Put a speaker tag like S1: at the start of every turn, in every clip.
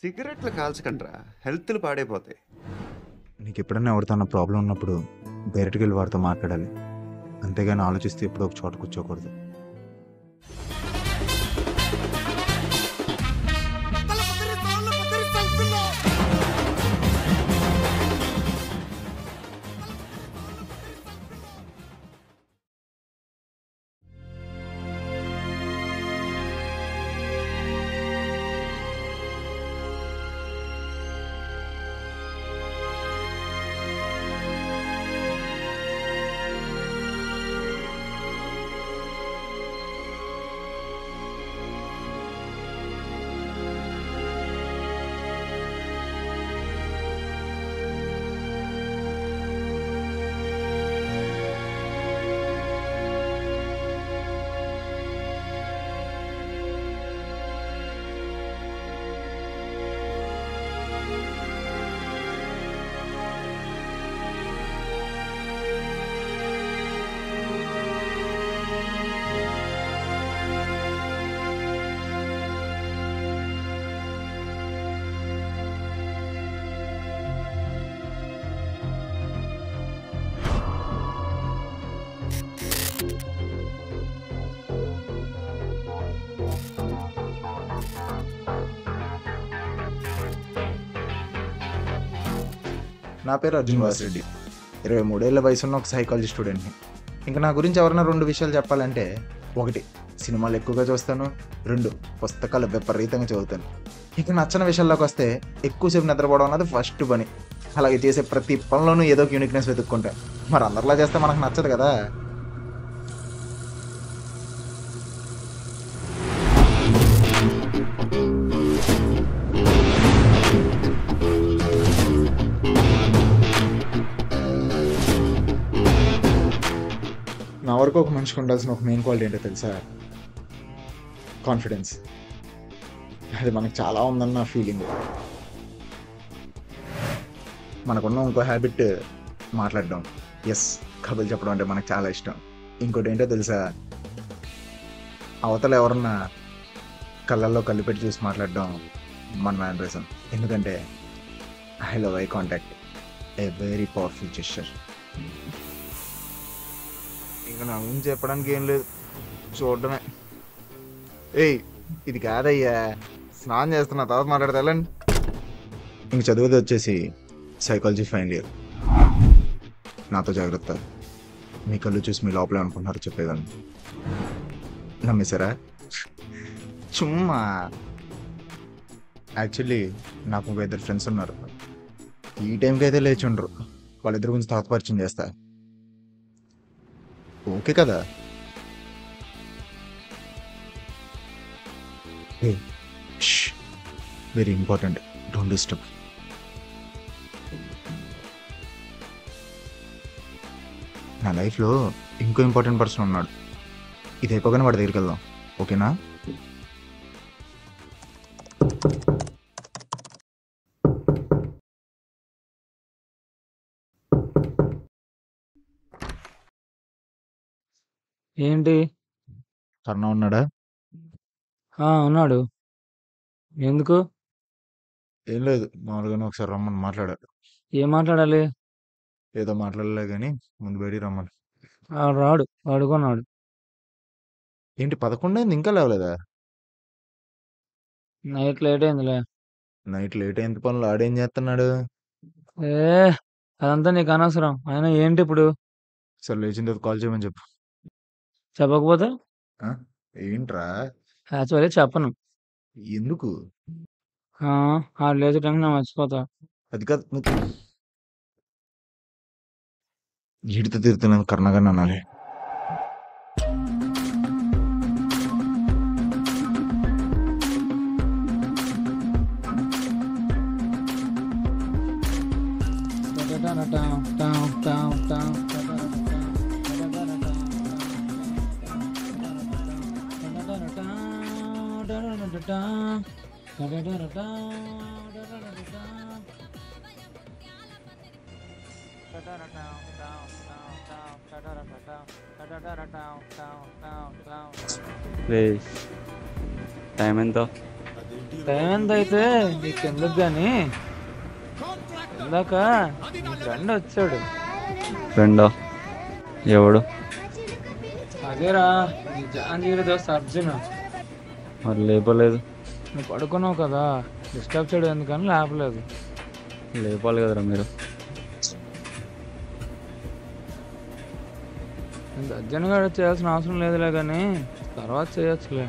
S1: సిగరెట్లు కాల్చకండ్రా, హెల్త్‌లు పాడైపోతాయి.
S2: నీకెప్పుడన్నా ఎవరితో అన్న ప్రాబ్లం ఉన్నప్పుడు డైరెక్ట్‌గా వెళ్ళి వాడితో మాట్లాడాలి. అంతేగాని ఆలోచిస్తూ ఎప్పుడో ఒక చోట కూర్చోకూడదు. నా పేరు అర్జున్ వాసిరెడ్డి. 23 ఏళ్ల వయసున్న ఒక సైకాలజీ స్టూడెంట్ని. ఇంకా నా గురించి ఎవరైనా 2 విషయాలు చెప్పాలంటే, 1 సినిమాలు ఎక్కువగా చూస్తాను, 2 పుస్తకాలు విపరీతంగా చదువుతాను. ఇక నచ్చని విషయాల్లోకి వస్తే ఎక్కువసేపు నిద్రపోవడం అన్నది ఫస్ట్ పని. అలాగే చేసే ప్రతి పనిలోనూ ఏదో ఒక యూనిక్నెస్ వెతుక్కుంటాను. మరి అందరిలా చేస్తే మనకు నచ్చదు కదా. నా వరకు ఒక మనిషికి ఉండాల్సిన ఒక మెయిన్ క్వాలిటీ ఏంటో తెలుసా? కాన్ఫిడెన్స్. అది మనకు చాలా ఉందన్న నా ఫీలింగ్. మనకున్న ఇంకో హ్యాబిట్ మాట్లాడడం. ఎస్, కబుర్లు చెప్పడం అంటే మనకు చాలా ఇష్టం. ఇంకోటి ఏంటో తెలుసా? అవతల ఎవరన్నా కళ్ళల్లో కళ్ళు పెట్టి చూసి మాట్లాడడం మన మ్యానరిజం. ఎందుకంటే I love eye contact, a very powerful gesture. ఇంకా నా గురించి చెప్పడానికి ఏం లేదు, చూడడమే. ఏయ్, ఇది కాదయ్యా, స్నానం చేస్తున్నా, తర్వాత మాట్లాడితే వెళ్ళండి. ఇంక చదివేది వచ్చేసి సైకాలజీ ఫైనల్ ఇయర్. నాతో జాగ్రత్త. మీ కళ్ళు చూసి మీ లోపలే అనుకుంటున్నారు చెప్పేదాన్ని. నమ్మేశారా? చుమ్మా. యాక్చువల్లీ నాకు ఒక 2 ఫ్రెండ్స్ ఉన్నారు. ఈ టైంకి అయితే లేచి ఉండరు. వాళ్ళిద్దరి గురించి తర్వాత పరిచయం చేస్తా. ఓకే కదా? Very important, don't disturb. నా లైఫ్లో ఇంకో ఇంపార్టెంట్ పర్సన్ ఉన్నాడు. ఇది అయిపోగానే వాడి దగ్గరికి వెళ్దాం, ఓకేనా?
S3: ఏంటి?
S2: కర్ణ ఉన్నాడా?
S3: ఉన్నాడు. ఎందుకు?
S2: ఏం లేదు, మామూలుగానే ఒకసారి రమ్మని మాట్లాడారు.
S3: ఏం మాట్లాడాలి?
S2: ఏదో మాట్లాడలే కానీ ముందు బయటికి రమ్మని.
S3: రాడు, పడుకున్నాడు.
S2: ఏంటి 11 అయింది ఇంకా లేవలేదా?
S3: నైట్ లేట్ అయిందిలే.
S2: నైట్ లేట్ అయింది పనులు ఆడేం చేస్తున్నాడు?
S3: ఏ అదంతా నీకు అనవసరం. అయినా ఏంటి ఇప్పుడు?
S2: సరే లేచిన తర్వాత కాల్ చేయమని చెప్పు.
S3: చెప్పకపోతే?
S2: ఏంట్రా?
S3: యాక్చువల్లీ చెప్పను.
S2: ఎందుకు?
S3: ఆడు లేచే టైంకి నేను మర్చిపోతా.
S2: అది కాదు, ఈడితో తిరుగుతున్నాను కర్ణగారిని అనాలి.
S4: రే టైం ఎంత?
S3: టైం ఎంత అయితే నీకెందుకు గాని ఇందాక నీ ఫ్రెండ్ వచ్చాడు.
S4: ఫ్రెండా? ఎవడు?
S3: అదేరా నీ జాంజీల దోస్త్ అర్జున్.
S4: మరి లేపలేదు.
S3: నువ్వు పడుకున్నావు కదా, డిస్టర్బ్ చేయడం ఎందుకని లేపలేదు.
S4: లేపాలి కదరా మీరు.
S3: ఇంత అర్జున్గా చేయాల్సిన అవసరం లేదులే కానీ తర్వాత చేయొచ్చులే.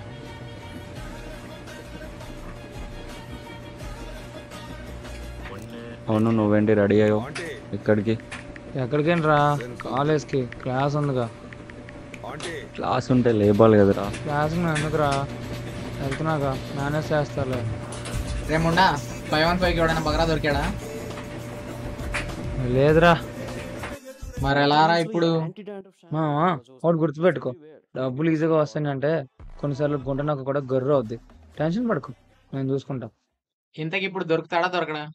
S4: అవును, నువ్వేంటి రెడీ అయ్యావు? ఎక్కడికి?
S3: ఎక్కడికేంటి రా, కాలేజ్కి. క్లాస్ ఉందిగా.
S4: క్లాస్ ఉంటే లేపాలి కదరా.
S3: క్లాస్ ఎందుకురా, వెళ్తున్నాగా మేనేజ్ చేస్తాలే.
S5: రేముండా 5-on-5 ఎవడైనా బగరా దొరికాడా?
S3: లేదురా.
S5: మరి ఎలా రా ఇప్పుడు?
S3: ఒకటి గుర్తుపెట్టుకో, డబ్బులు ఈజీగా వస్తాయంటే కొన్నిసార్లు గుంట నాకు కూడా గర్రు అవుద్ది. టెన్షన్ పడుకో, నేను చూసుకుంటా.
S5: ఇంతకి ఇప్పుడు దొరుకుతాడా దొరకడా?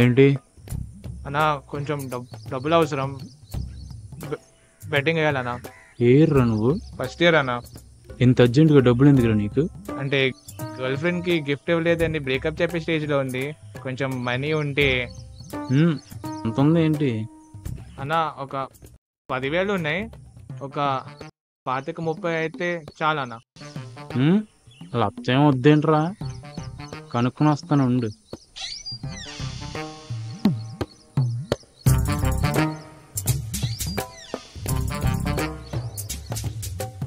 S4: ఏంటి
S6: అన్నా కొంచెం డబ్బులు అవసరం, బెట్టింగ్ వేయాలన్నా.
S4: ఏర్రా నువ్వు?
S6: ఫస్ట్ ఇయర్ అన్నా.
S4: ఇంత అర్జెంటుగా డబ్బులు ఎందుకురా నీకు?
S6: అంటే గర్ల్ ఫ్రెండ్కి గిఫ్ట్ ఇవ్వలేదండి, బ్రేకప్ చెప్పే స్టేజ్లో ఉంది. కొంచెం మనీ ఉంటే.
S4: అంత ఉంది ఏంటి?
S6: అన్నా ఒక 10,000 ఉన్నాయి, ఒక 25-30 అయితే చాలా అన్న.
S4: లక్షేం వద్దేంట్రా, కనుక్కొని వస్తాను ఉండు.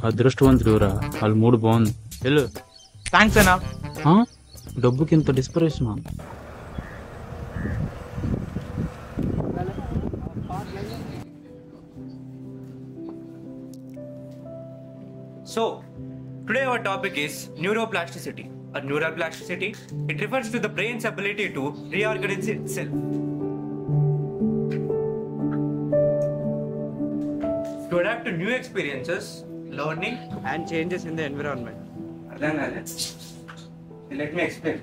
S4: అదృష్టవంతుడురా, వాళ్ళు 3 బాగుంది. వెళ్ళు.
S6: థ్యాంక్స్ అన్నా.
S4: డబ్బుకి ఇంత డిస్పరేషన్?
S7: So, today our topic is neuroplasticity. Neuroplasticity, it refers to the brain's ability to reorganize itself. To adapt to new experiences, learning, and changes in the environment. Let me explain.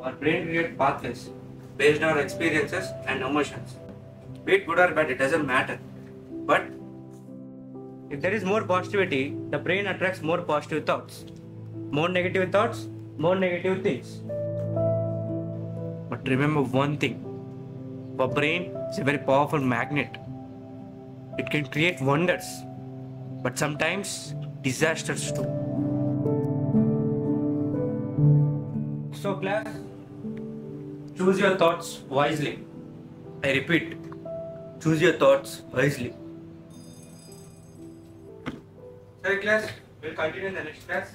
S7: Our brain creates pathways based on our experiences and emotions. Be it good or bad, it doesn't matter. But if there is more positivity, the brain attracts more positive thoughts. More negative thoughts, more negative things. But remember one thing. Our brain is a very powerful magnet. It can create wonders, but sometimes disasters too. So class, choose your thoughts wisely. I repeat, choose your thoughts wisely. Sorry class, we'll continue in the next class.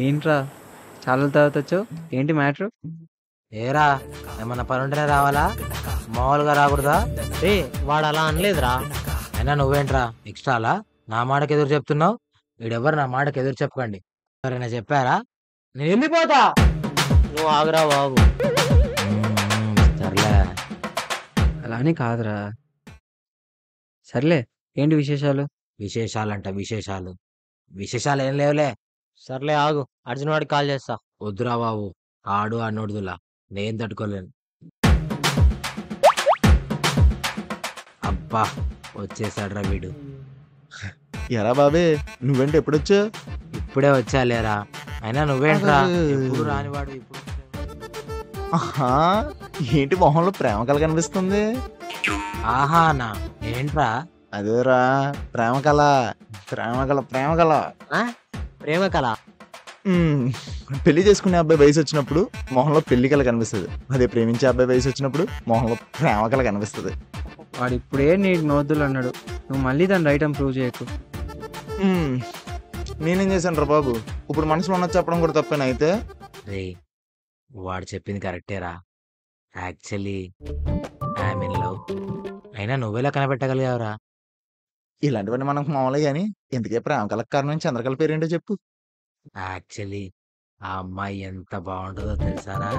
S8: ఏంట్రా చాలా తర్వాత వచ్చావు, ఏంటి matter?
S9: ఏరా ఏమన్నా పని ఉంటేనే రావాలా, మామూలుగా రాకూడదా? వాడు అలా అనలేదురా. అయినా నువ్వేంట్రా ఎక్స్ట్రాలా నా మాటకి ఎదురు చెప్తున్నావు? వీడెవరు నా మాటకి ఎదురు చెప్పకండి. ఎవరైనా చెప్పారా? నేను వెళ్ళిపోతా, నువ్వు ఆగురా బాబు. సర్లే.
S8: అలా అని కాదురా. సర్లే, ఏంటి విశేషాలు?
S9: విశేషాలంట విశేషాలు, విశేషాలు ఏం లేవులే. సర్లే ఆగు, అర్జున్ వాడికి కాల్ చేస్తా. వద్దురా బాబు, ఆడు అన్నోడుదులా, నేను తట్టుకోలేను. అబ్బా వచ్చేసాడ్రా వీడు.
S2: ఎరా బాబే, నువ్వేంటి ఎప్పుడొచ్చా?
S9: ఇప్పుడే వచ్చాలేరా. అయినా నువ్వేంట్రా ఎప్పుడు రానివాడు ఇప్పుడు?
S2: ఆహా, ఏంటి మొహంలో ప్రేమ కళ కనిపిస్తుంది?
S9: ఆహానా ఏంట్రా?
S2: అదేరా ప్రేమ కళ, ప్రేమ కళ, ప్రేమ కళ.
S9: ప్రేమ కళ?
S2: పెళ్లి చేసుకునే అబ్బాయి వయసు వచ్చినప్పుడు మొహంలో పెళ్లి కళ కనిపిస్తుంది. అదే ప్రేమించే అబ్బాయి వయసు వచ్చినప్పుడు మొహంలో ప్రేమ కళ కనిపిస్తుంది.
S8: వాడు ఇప్పుడే నీకు నోతులు అన్నాడు, నువ్వు మళ్ళీ దాన్ని రైట్ అని ప్రూవ్ చేయకు.
S2: నేనేం చేశాను రా బాబు, ఇప్పుడు మనసులో ఉన్నది చెప్పడం కూడా తప్పేనా అయితే?
S9: రే వాడు చెప్పింది కరెక్టేరా. Actually I'm in love. అయినా నువ్వెలా కనిపెట్టగలిగావురా?
S2: ఇలాంటివన్నీ మనకు మామూలే కానీ ఎందుకే ప్రేమ కళకు కారణం చంద్రకళ పేరేంటో చెప్పు.
S9: యాక్చువల్లీ ఆ అమ్మాయి ఎంత బాగుంటుందో తెలుసారా?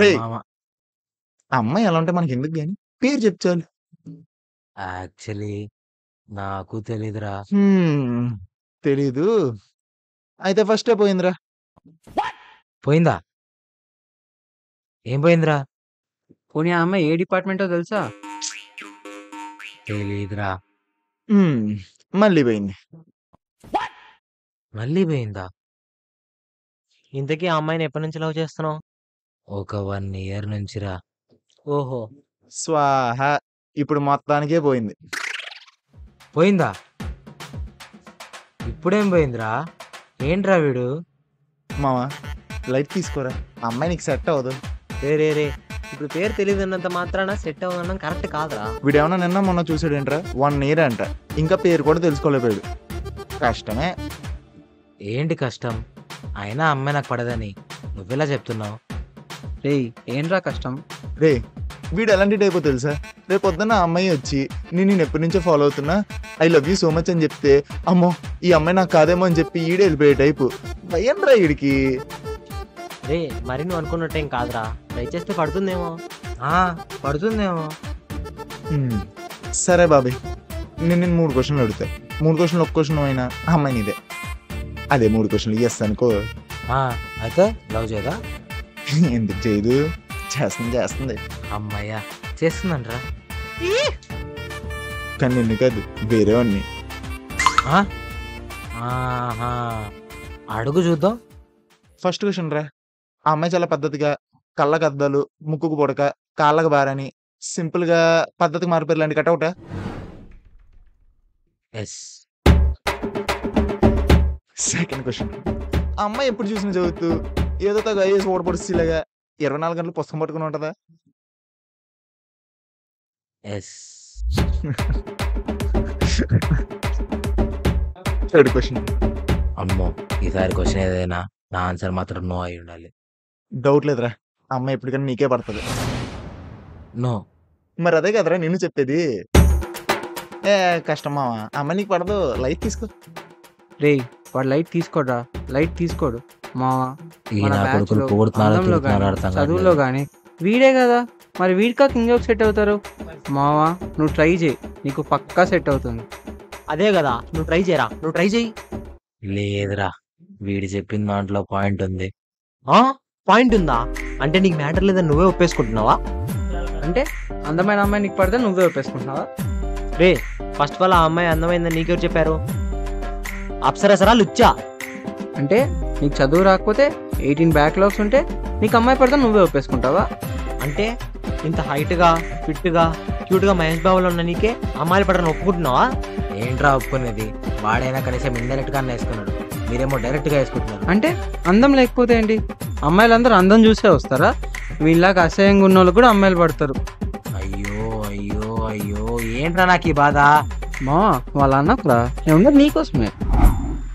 S2: రేయ్.
S9: చందమామ.
S2: ఆ అమ్మాయి ఎలా ఉంటే మనకి ఎందుకు కానీ పేరు చెప్తాను.
S9: యాక్చువల్లీ నాకు తెలీదురా.
S2: తెలీదు అయితే ఫస్టే పోయిందిరా.
S9: పోయిందా? ఏం పోయిందిరా?
S8: పోనీ ఆ అమ్మాయి ఏ డిపార్ట్మెంటో తెలుసా?
S9: తెలీదురా.
S2: మళ్ళీ పోయింది.
S9: మళ్ళీ పోయిందా? ఇంతకీ ఆ అమ్మాయిని ఎప్పటి నుంచి లవ్ చేస్తున్నావు? ఒక 1 ఇయర్ నుంచిరా. ఓహో,
S2: స్వాహ. ఇప్పుడు మొత్తానికే పోయింది.
S9: పోయిందా? ఇప్పుడేం పోయిందిరా? ఏంట్రా వీడు?
S2: మావా లైట్ తీసుకోరా, ఆ అమ్మాయి నీకు సెట్ అవ్వదు.
S8: రే ఇప్పుడు పేరు తెలియదున్నంత మాత్రాన సెట్ అవ్వడం కరెక్ట్ కాదురా.
S2: వీడేమన్నా నిన్న మొన్న చూసాడేంట్రా, 1 ఇయర్ అంట, ఇంకా పేరు కూడా తెలుసుకోలేకపోయాడు. కష్టమే.
S9: ఏంటి కష్టం? అయినా అమ్మాయి నాకు పడదని నువ్వెలా చెప్తున్నావు?
S8: రేయ్ ఏంట్రా కష్టం?
S2: రే వీడు ఎలాంటి టైపో తెలుసా? రేపు పొద్దున్న ఆ అమ్మాయి వచ్చి నేను ఎప్పటి నుంచో ఫాలో అవుతున్నా, I love you so much అని చెప్తే, అమ్మో ఈ అమ్మాయి నాకు కాదేమో అని చెప్పి ఈడే వెళ్ళిపోయే టైపు. భయంరా వీడికి.
S8: రే మరి నువ్వు అనుకున్నట్టేం కాదురా, ట్రై చేస్తే పడుతుందేమో.
S9: పడుతుందేమో.
S2: సరే బాబాయ్, నేను 3 క్వశ్చన్లు అడుగుతా. 3 క్వశ్చన్లు ఒక క్వశ్చన్ అయినా ఆ అమ్మాయి నీదే. అదే 3 క్వశ్చన్లు ఎస్ అనుకో.
S9: అయితే లవ్ చేయదా?
S2: ఎందుకు చేయదు? చేస్తుంది.
S9: అమ్మాయ్యా చేస్తుందంట్రా.
S2: కానీ నిన్ను కాదు, వేరే వాడిని.
S9: అడుగు చూద్దాం.
S2: ఫస్ట్ క్వశ్చన్ రా. ఆ అమ్మాయి చాలా పద్ధతిగా, కళ్ళకు అద్దాలు, ముక్కుకు పొడక, కాళ్ళకు బారని, సింపుల్ గా పద్ధతికి మారిపోయి లాంటి కటౌటా?
S9: ఎస్.
S2: Second question. ఆ అమ్మాయి ఎప్పుడు చూసినా చదువుతూ ఏదో తగ్గ ఐఏఎస్ ఓడపడుస్తులాగా 24 గంటలు పుస్తకం పట్టుకుని ఉంటుందా?
S9: ఎస్.
S2: Third question.
S9: అమ్మో, ఈసారి క్వశ్చన్ ఏదైనా నా ఆన్సర్ మాత్రం నో అయి ఉండాలి.
S2: డౌట్ లేదురా, ఆ అమ్మాయి ఎప్పటికైనా నీకే పడుతుంది.
S9: నో.
S2: మరి అదే కదరా నిన్ను చెప్పేది. కష్టం మావా, ఆ అమ్మాయి నీకు పడదు, లైట్ తీసుకో.
S8: రేయ్ వాడు లైట్ తీసుకోడ్రా, లైట్ తీసుకోడు మావా.
S9: ఈ
S8: మన
S9: నా
S8: batch
S9: కొడుకులు
S8: లో
S9: పొగుడుతున్నారో
S8: అందంలో
S9: తిడుతున్నారో
S8: గానీ,
S9: అర్థం
S8: చదువులో
S9: కావట్లేదు.
S8: కానీ వీడే కదా, మరి వీడికాక ఇంకొక సెట్ అవుతారు. మావా నువ్వు ట్రై చేయి, నీకు పక్కా సెట్ అవుతుంది. అదే కదా, నువ్వు ట్రై చేయరా, నువ్వు ట్రై చేయి.
S9: లేదురా, వీడు చెప్పిన దాంట్లో పాయింట్ ఉంది.
S8: పాయింట్ ఉందా? అంటే నీకు మ్యాటర్ లేదని నువ్వే ఒప్పేసుకుంటున్నావా? అంటే అందమైన అమ్మాయి నీకు పడితే నువ్వే ఒప్పేసుకుంటున్నావా? రే ఫస్ట్ ఆఫ్ ఆల్ ఆ అమ్మాయి అందమైందని నీకెవరు చెప్పారు? అప్సరసరా లుచ్చా. అంటే నీకు చదువు రాకపోతే 18 బ్యాక్లాగ్స్ ఉంటే నీకు అమ్మాయి పడితే నువ్వే ఒప్పేసుకుంటావా? అంటే ఇంత హైట్గా, ఫిట్గా, క్యూట్గా మహేష్ బాబులో ఉన్న నీకే అమ్మాయిలు పడని ఒప్పుకుంటున్నావా?
S9: ఏంట్రా ఒప్పుకునేది? వాడైనా కనీసం ఇండైరెక్ట్ గా వేసుకున్నాడు, మీరేమో డైరెక్ట్ గా వేసుకుంటున్నారు.
S8: అంటే అందం లేకపోతే ఏంటి? అమ్మాయిలందరూ అందం చూసే వస్తారా? వీళ్ళకి అసహ్యంగా ఉన్న వాళ్ళు కూడా అమ్మాయిలు పడతారు.
S9: అయ్యో అయ్యో అయ్యో, ఏంట్రా నాకు ఈ బాధ?
S8: మా వాళ్ళ అన్నకురా ఏమన్నా నీకోసమే.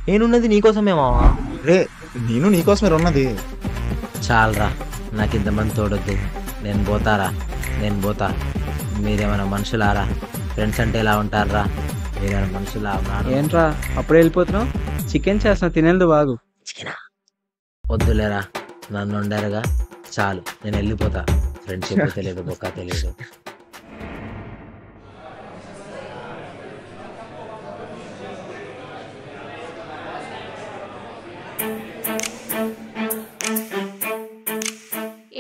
S8: నేనున్నది నీకోసమే మావా.
S2: రే నేను నీకోసమే ఉన్నది.
S9: చాలరా, నాకు ఇంతమంది తోడొద్దు. నేను పోతారా, నేను పోతా. మీరేమైనా మనుషులారా? ఫ్రెండ్స్ అంటే ఎలా ఉంటారా? మీరేమైనా మనుషులా?
S8: ఏంట్రా అప్పుడే వెళ్ళిపోతున్నావు? చికెన్ చేస్తున్నా, తినేది బాగు.
S9: వద్దులేరా, నన్ను ఉండారుగా చాలు, నేను వెళ్ళిపోతా. ఫ్రెండ్షిప్ తెలియదు, బొక్క తెలియదు.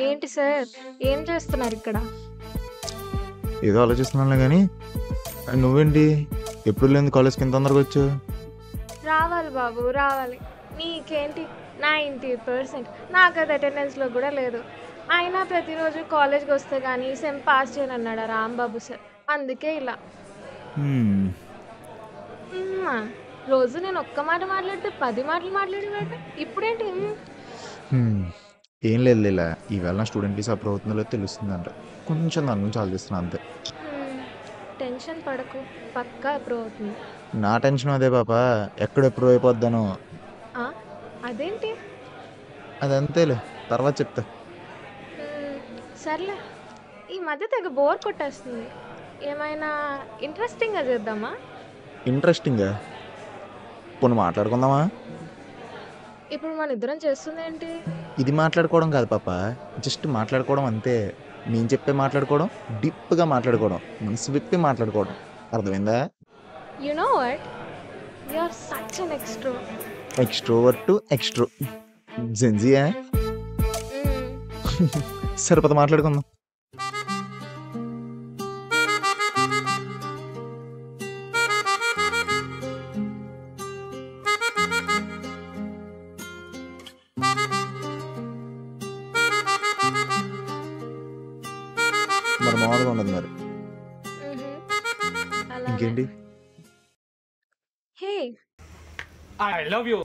S10: ఏంటి సార్, ఏం చేస్తున్నారు ఇక్కడ?
S2: ఏదో ఆలోచిస్తున్నానులే కానీ, నువ్వేంటి ఎప్పుడు లేదు కాలేజ్కి ఇంత తొందరగా వచ్చావు?
S10: రావాలి బాబు రావాలి. నీకేంటి 90%, నాకు అది అటెండెన్స్లో కూడా లేదు. అయినా ప్రతిరోజు కాలేజ్కి వస్తే కానీ సెమ్ పాస్ చేయను అన్నాడు రాంబాబు సార్. అందుకే ఇలా రోజు నేను ఒక్క మాట మాట్లాడితే 10 మాటలు మాట్లాడేవాడు. ఇప్పుడేంటి?
S2: ఏం లేదు ఇలా, ఈవేళ నా స్టూడెంట్ వీసా అప్రూవ్ అవుతుందో లేదో తెలుస్తుందంట. కొంచెం దాని గురించి ఆలోచిస్తున్నా అంతే.
S10: టెన్షన్ పడకు, పక్కా అప్రూవ్ అవుతుంది.
S2: నా టెన్షన్ అదే పాప, ఎక్కడ అప్రూవ్ అయిపోద్దాను.
S10: అదేంటి?
S2: అదంతేలే, తర్వాత చెప్తా.
S10: సర్లే, ఈ మధ్య తెగ బోర్ కొట్టేస్తుంది. ఏమైనా ఇంట్రెస్టింగ్గా చేద్దామా?
S2: ఇంట్రెస్టింగ్గా? కొన్ని మాట్లాడుకుందామా?
S10: ఇప్పుడు మన ఇద్దరం చేస్తుంది ఏంటి?
S2: ఇది మాట్లాడుకోవడం కాదు పాప, జస్ట్ మాట్లాడుకోవడం అంతే. నేను చెప్పే మాట్లాడుకోవడం, డీప్గా మాట్లాడుకోవడం, మనసు విప్పి మాట్లాడుకోవడం. అర్థమైందా?
S10: You know what, you are such an extro.
S2: Extrovert to extro జెన్జీయా. సరిపోతే మాట్లాడుకుందాం. మరి మామూలుగా ఉండదు మరి. ఇంకేంటి?
S10: Hey,
S6: I love you.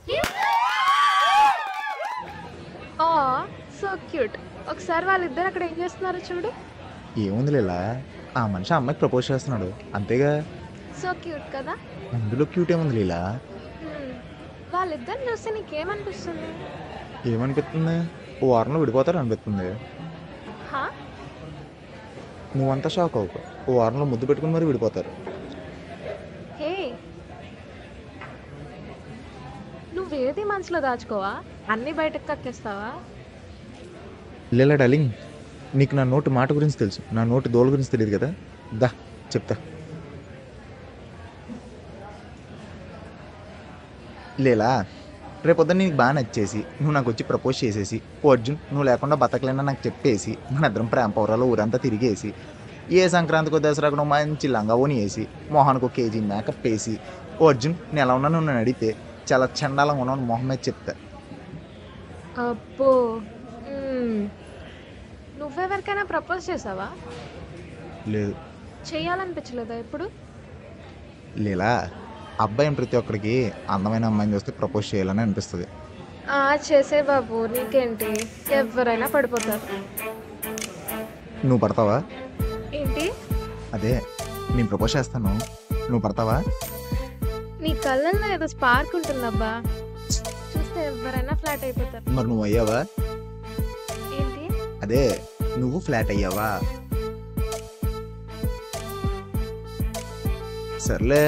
S10: Oh so cute. ఒకసారి వాళ్ళిద్దరు అక్కడ ఏం చేస్తున్నారో చూడు.
S2: ఏముంది లేలా, ఆ మనిషి ఆ అమ్మాయికి ప్రపోజ్ చేస్తున్నాడు అంతేగా.
S10: సో క్యూట్ కదా.
S2: అందులో క్యూట్ ఏముంది లీలా?
S10: వాళ్ళిద్దరిని చూస్తే నీకేమనిపిస్తుంది?
S2: ఏమనిపిస్తుంది? ఓ వారంలో విడిపోతారు అనిపిస్తుంది.
S10: హా,
S2: నువ్వంతా షాక్ అవ్వకు, ఓ వారంలో ముద్దు పెట్టుకుని మరి విడిపోతారు.
S10: హే, నువ్వేది మనసులో దాచుకోవా, అన్ని బయటకు కక్కేస్తావా?
S2: లేలా డార్లింగ్, నీకు నా నోటు మాట గురించి తెలుసు, నా నోటు దోల గురించి తెలియదు కదా. దా చెప్తా. లేలా, రేపొద్దున నీకు బాగా నచ్చేసి నువ్వు నాకు వచ్చి ప్రపోజ్ చేసేసి, ఓ అర్జున్ నువ్వు లేకుండా బతకలేనా నాకు చెప్పేసి, మన ఇద్దరం ప్రేమ పౌరాలు ఊరంతా తిరిగేసి, ఏ సంక్రాంతికో దసరాకు మంచి లంగావోని వేసి, మొహానికి ఒక కేజీ మేకప్ వేసి, ఓ అర్జున్ నేను ఎలా ఉన్నా నువ్వు అడిగితే చాలా చండాలంగా ఉన్నాను మొహం మీద చెప్తా.
S10: అబ్బో, నువ్వెవరికైనా ప్రపోజ్ చేసావా?
S2: లేదు.
S10: చెయ్యాలనిపించలేదా ఎప్పుడు?
S2: లేలా, అబ్బాయిని ప్రతి ఒక్కడికి అందమైన అమ్మాయిని చూస్తే ప్రపోజ్ చేయాలని అనిపిస్తుంది.
S10: చేసే బాబు, నీకేంటి, ఎవరైనా పడిపోతారు.
S2: నువ్వు పడతావా?
S10: ఏంటి?
S2: అదే నేను ప్రపోజ్ చేస్తాను, నువ్వు పడతావా?
S10: నీ కళ్ళల్లో ఏదో స్పార్క్ ఉంటుందబ్బా, చూస్తే ఎవరైనా ఫ్లాట్ అయిపోతారు.
S2: మరి నువ్వు అయ్యావా?
S10: ఏంటి?
S2: అదే నువ్వు ఫ్లాట్ అయ్యావా? సర్లే,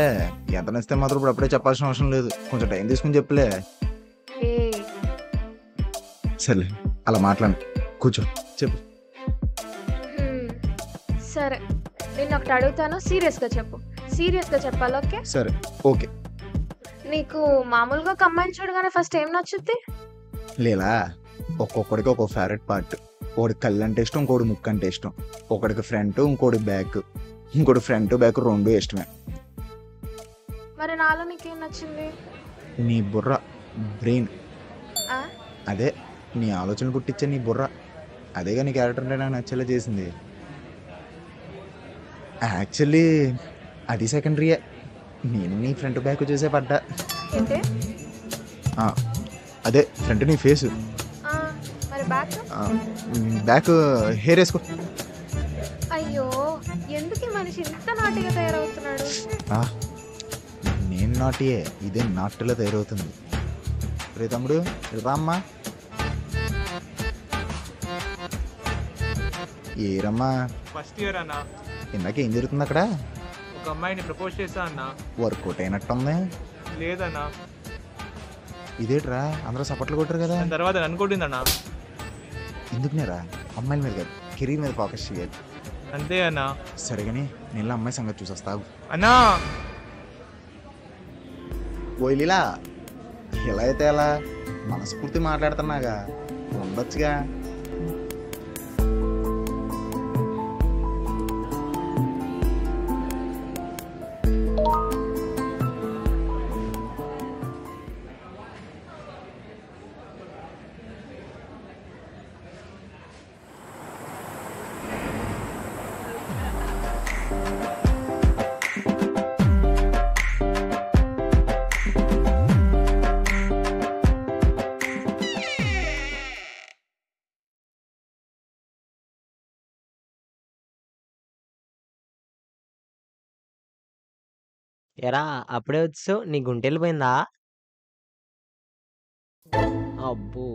S2: ఎంత నచ్చితే మాత్రం ఇప్పుడు అప్పుడే చెప్పాల్సిన అవసరం లేదు, కొంచెం టైం తీసుకుని చెప్పులే. సర్లే అలా మాట్లాడు, కూర్చో చెప్పు.
S10: సరే, నేను ఒకటి అడుగుతాను, సీరియస్గా చెప్పు. సీరియస్గా చెప్పాలి, ఓకే?
S2: సరే ఓకే.
S10: నీకు మామూలుగా ఒక అమ్మాయిని చూడగానే ఫస్ట్ ఏం నచ్చుద్ది?
S2: లేలా, ఒక్కొక్కడికి ఒక్కో ఫేవరెట్ పార్ట్. ఒకటి కళ్ళు అంటే ఇష్టం, ఇంకోటి ముక్కు అంటే ఇష్టం. ఒకడికి ఫ్రంట్, ఇంకోటి బ్యాక్. ఇంకోటి ఫ్రంట్ బ్యాక్ రెండు ఇష్టమే.
S10: మరి నాలో నీకేం నచ్చింది?
S2: నీ బుర్ర, బ్రెయిన్.
S10: ఆ?
S2: అదే నీ ఆలోచన పుట్టించే నీ బుర్ర, అదేగా నీ క్యారెక్టర్ అంటే నాకు నచ్చేలా చేసింది. యాక్చువల్లీ అది సెకండరీయే, నేను నీ ఫ్రంట్ బ్యాక్ చూసే పడ్డా.
S10: ఏంటి?
S2: అదే ఫ్రంట్ నీ ఫేసు,
S10: మరి బ్యాక్?
S2: బ్యాక్ హెయిర్ వేసుకో.
S10: అయ్యో, ఎందుకు ఈ మనిషి ఇంత నాటిగా తయారవుతున్నాడు?
S2: నేను నాటియే, ఇదే నాటులా తయారవుతుంది. రే తమ్ముడు రామ్మా. ఏరమ్మా?
S6: ఫస్ట్ ఇయర్ అన్న.
S2: ఇందాక ఏం జరుగుతుంది అక్కడ?
S6: ఒక అమ్మాయిని ప్రపోజ్ చేశా అన్న.
S2: వర్కౌట్ అయినట్టుంది.
S6: లేదన్నా.
S2: ఇదేట్రా అందరూ సపోర్ట్లు కొట్టారు కదా.
S6: తర్వాత నన్ను కొట్టిందన్నా.
S2: ఎందుకునేరా, అమ్మాయిల మీద కాదు కెరీర్ మీద ఫోకస్ చేయాలి.
S6: అంతే అన్నా.
S2: సరే కానీ నేను అమ్మాయి సంగతి చూసొస్తావు
S6: అన్నా.
S2: ఓయిలీలా, ఎలా అయితే అలా మనస్ఫూర్తి మాట్లాడుతున్నాగా, ఉండొచ్చుగా.
S8: ఎరా అప్పుడే వచ్చావు, నీ గుంటె వెళ్ళిపోయిందా? అబ్బో,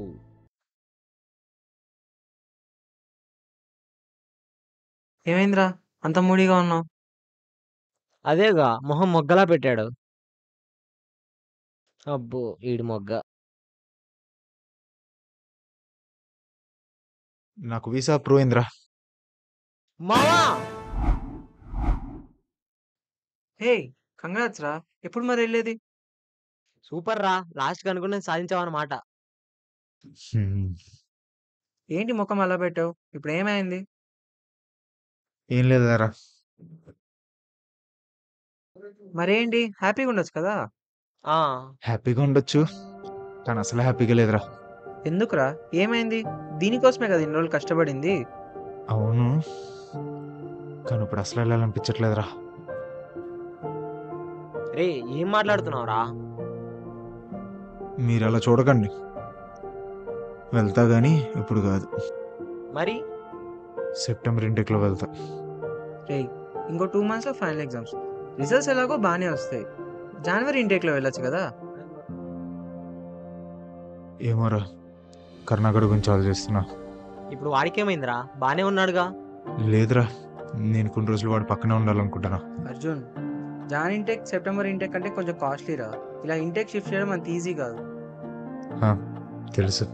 S3: ఏమైందిరా అంత మూడీగా ఉన్నావు?
S8: అదేగా మొహం మొగ్గలా పెట్టాడు. అబ్బో ఈడు మొగ్గ.
S2: నాకు వీసా అప్రూవ్ అయిందిరా.
S8: మావా
S9: హే కంగ్రాట్స్ రా. ఎప్పుడు మరి వెళ్ళేది?
S8: సూపర్ రా, లాస్ట్ అనుకున్నది సాధించావన్నమాట.
S2: హ్మ్.
S9: ఏంటి ముఖం అలా పెట్టావు? ఇప్పుడు ఏమైంది?
S2: ఏం లేదురా.
S9: మరేంటి హ్యాపీగా ఉండొచ్చు కదా.
S8: ఆ
S2: హ్యాపీగా ఉండొచ్చు, కానీ అసలు హ్యాపీగా లేదురా.
S9: ఎందుకురా, ఏమైంది? దీనికోసమే కదా ఇన్ని రోజులు కష్టపడింది.
S2: అవును, కానీ ఇప్పుడు అసలు వెళ్ళాలనిపించట్లేదురా.
S8: రే ఏం మాట్లాడుతున్నావురా?
S2: మీరు అలా చూడకండి, వెళ్తా కానీ ఇప్పుడు కాదు.
S8: మరి
S2: సెప్టెంబర్ ఇంటెక్లో వెళ్తా.
S9: రే ఇంకో 2 months లో ఫైనల్ ఎగ్జామ్స్, రిజల్ట్స్ ఎలాగో బాగానే వస్తాయి. జనవరి ఇంటేక్లో వెళ్ళొచ్చు కదా.
S2: ఏమోరా, కర్ణాకర్ గురించి ఆలోచిస్తున్నా.
S8: ఇప్పుడు వాడికేమైందిరా? బానే ఉన్నాడుగా.
S2: లేదురా, నేను కొన్ని రోజులు వాడు పక్కనే ఉండాలనుకుంటున్నా.
S9: Arjun, Jan intake September intake అంటే కొంచెం కాస్ట్లీరా. ఇలా ఇంటేక్ షిఫ్ట్ చేయడం అంత ఈజీ కాదు.
S2: తెలుసు,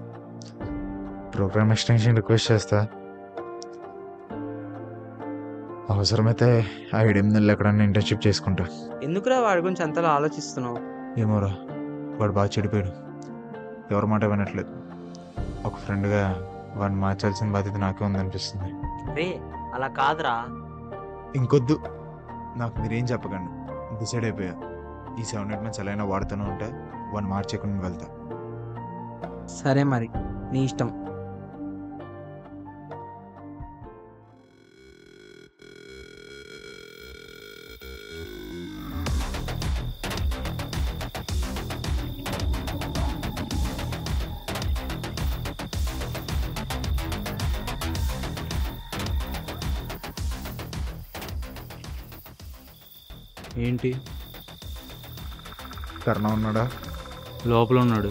S2: ప్రోగ్రామ్ ఎక్స్టెన్షన్ రిక్వెస్ట్ చేస్తా. అవసరమైతే ఆ 7 నెలలు ఎక్కడన్నా ఇంటర్న్షిప్ చేసుకుంటా.
S9: ఎందుకురా వాడి గురించి అంతలా ఆలోచిస్తున్నావు?
S2: ఏమోరా, వాడు బాగా చెడిపోయాడు, ఎవరి మాట వినట్లేదు. ఒక ఫ్రెండ్గా వాడిని మార్చాల్సిన బాధ్యత నాకే ఉందనిపిస్తుంది.
S8: రే అలా కాదురా.
S2: ఇంకొద్దు, నాకు మీరేం చెప్పకండి. డిసైడ్ అయిపోయా, ఈ 7-8 months ఎలా అయినా వాడుతూనే ఉంటే వాడిని మార్చేయకుండా వెళ్తా.
S9: సరే మరి, నీ ఇష్టం.
S4: ఏంటి?
S2: కర్ణ ఉన్నాడా?
S4: లోపల ఉన్నాడు.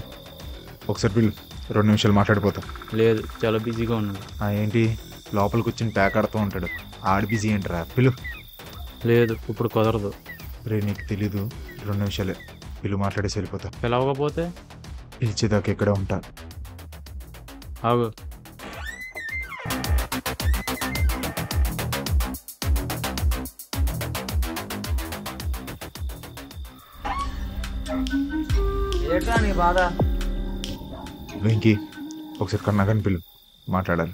S2: ఒకసారి పిల్లు, 2 నిమిషాలు మాట్లాడిపోతా.
S4: లేదు, చాలా బిజీగా ఉన్నాడు.
S2: ఏంటి లోపల కూర్చొని ప్యాక్ ఆడుతూ ఉంటాడు, ఆడి బిజీ ఏంటరా? పిలు.
S4: లేదు, ఇప్పుడు కుదరదు.
S2: రే నీకు తెలీదు, 2 నిమిషాలే, పిలు మాట్లాడేసి వెళ్ళిపోతా.
S4: పిలవకపోతే?
S2: పిలిచేదాకా ఇక్కడే ఉంటా.
S4: ఆగు.
S9: ఏంట్రా నీ బాధ?
S2: వెంకీ, ఒకసారి కర్ణాకర్ని పిలు, మాట్లాడాలి.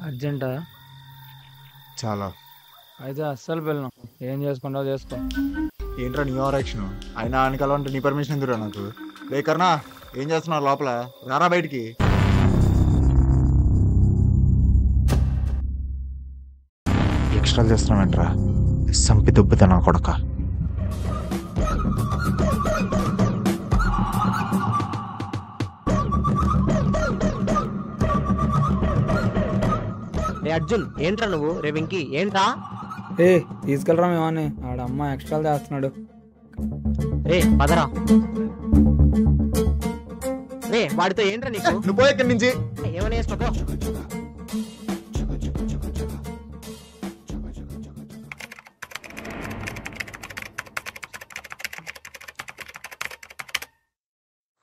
S3: అర్జెంటా?
S2: చాలా.
S3: అయితే అస్సలు పిల్లను, ఏం చేసుకుంటావు చేసుకో.
S2: ఏంట్రా నీ ఓవర్ యాక్షన్? ఆయన ఆయన కలవంటే నీ పర్మిషన్ ఎందుకురా నాకు? రే కర్ణ, ఏం చేస్తున్నావు లోపల? రారా బయటికి. ఎక్స్ట్రా చేస్తున్నావేంట్రా? సంపి దుబ్బుతా నా కొడక.
S8: రే అర్జున్, ఏంట్రా నువ్వు? రే వెంకీ, ఏంట్రా?
S3: ఏ తీసుకెళ్ళరా మేమని, ఆడ అమ్మ ఎక్స్ట్రా చేస్తున్నాడు.
S8: రే పదరా. రే వాడితో ఏంట్రా నీకు?
S2: నువ్వు పోయి ఇక్కడి నుంచి.
S8: ఏమని వేసుకో.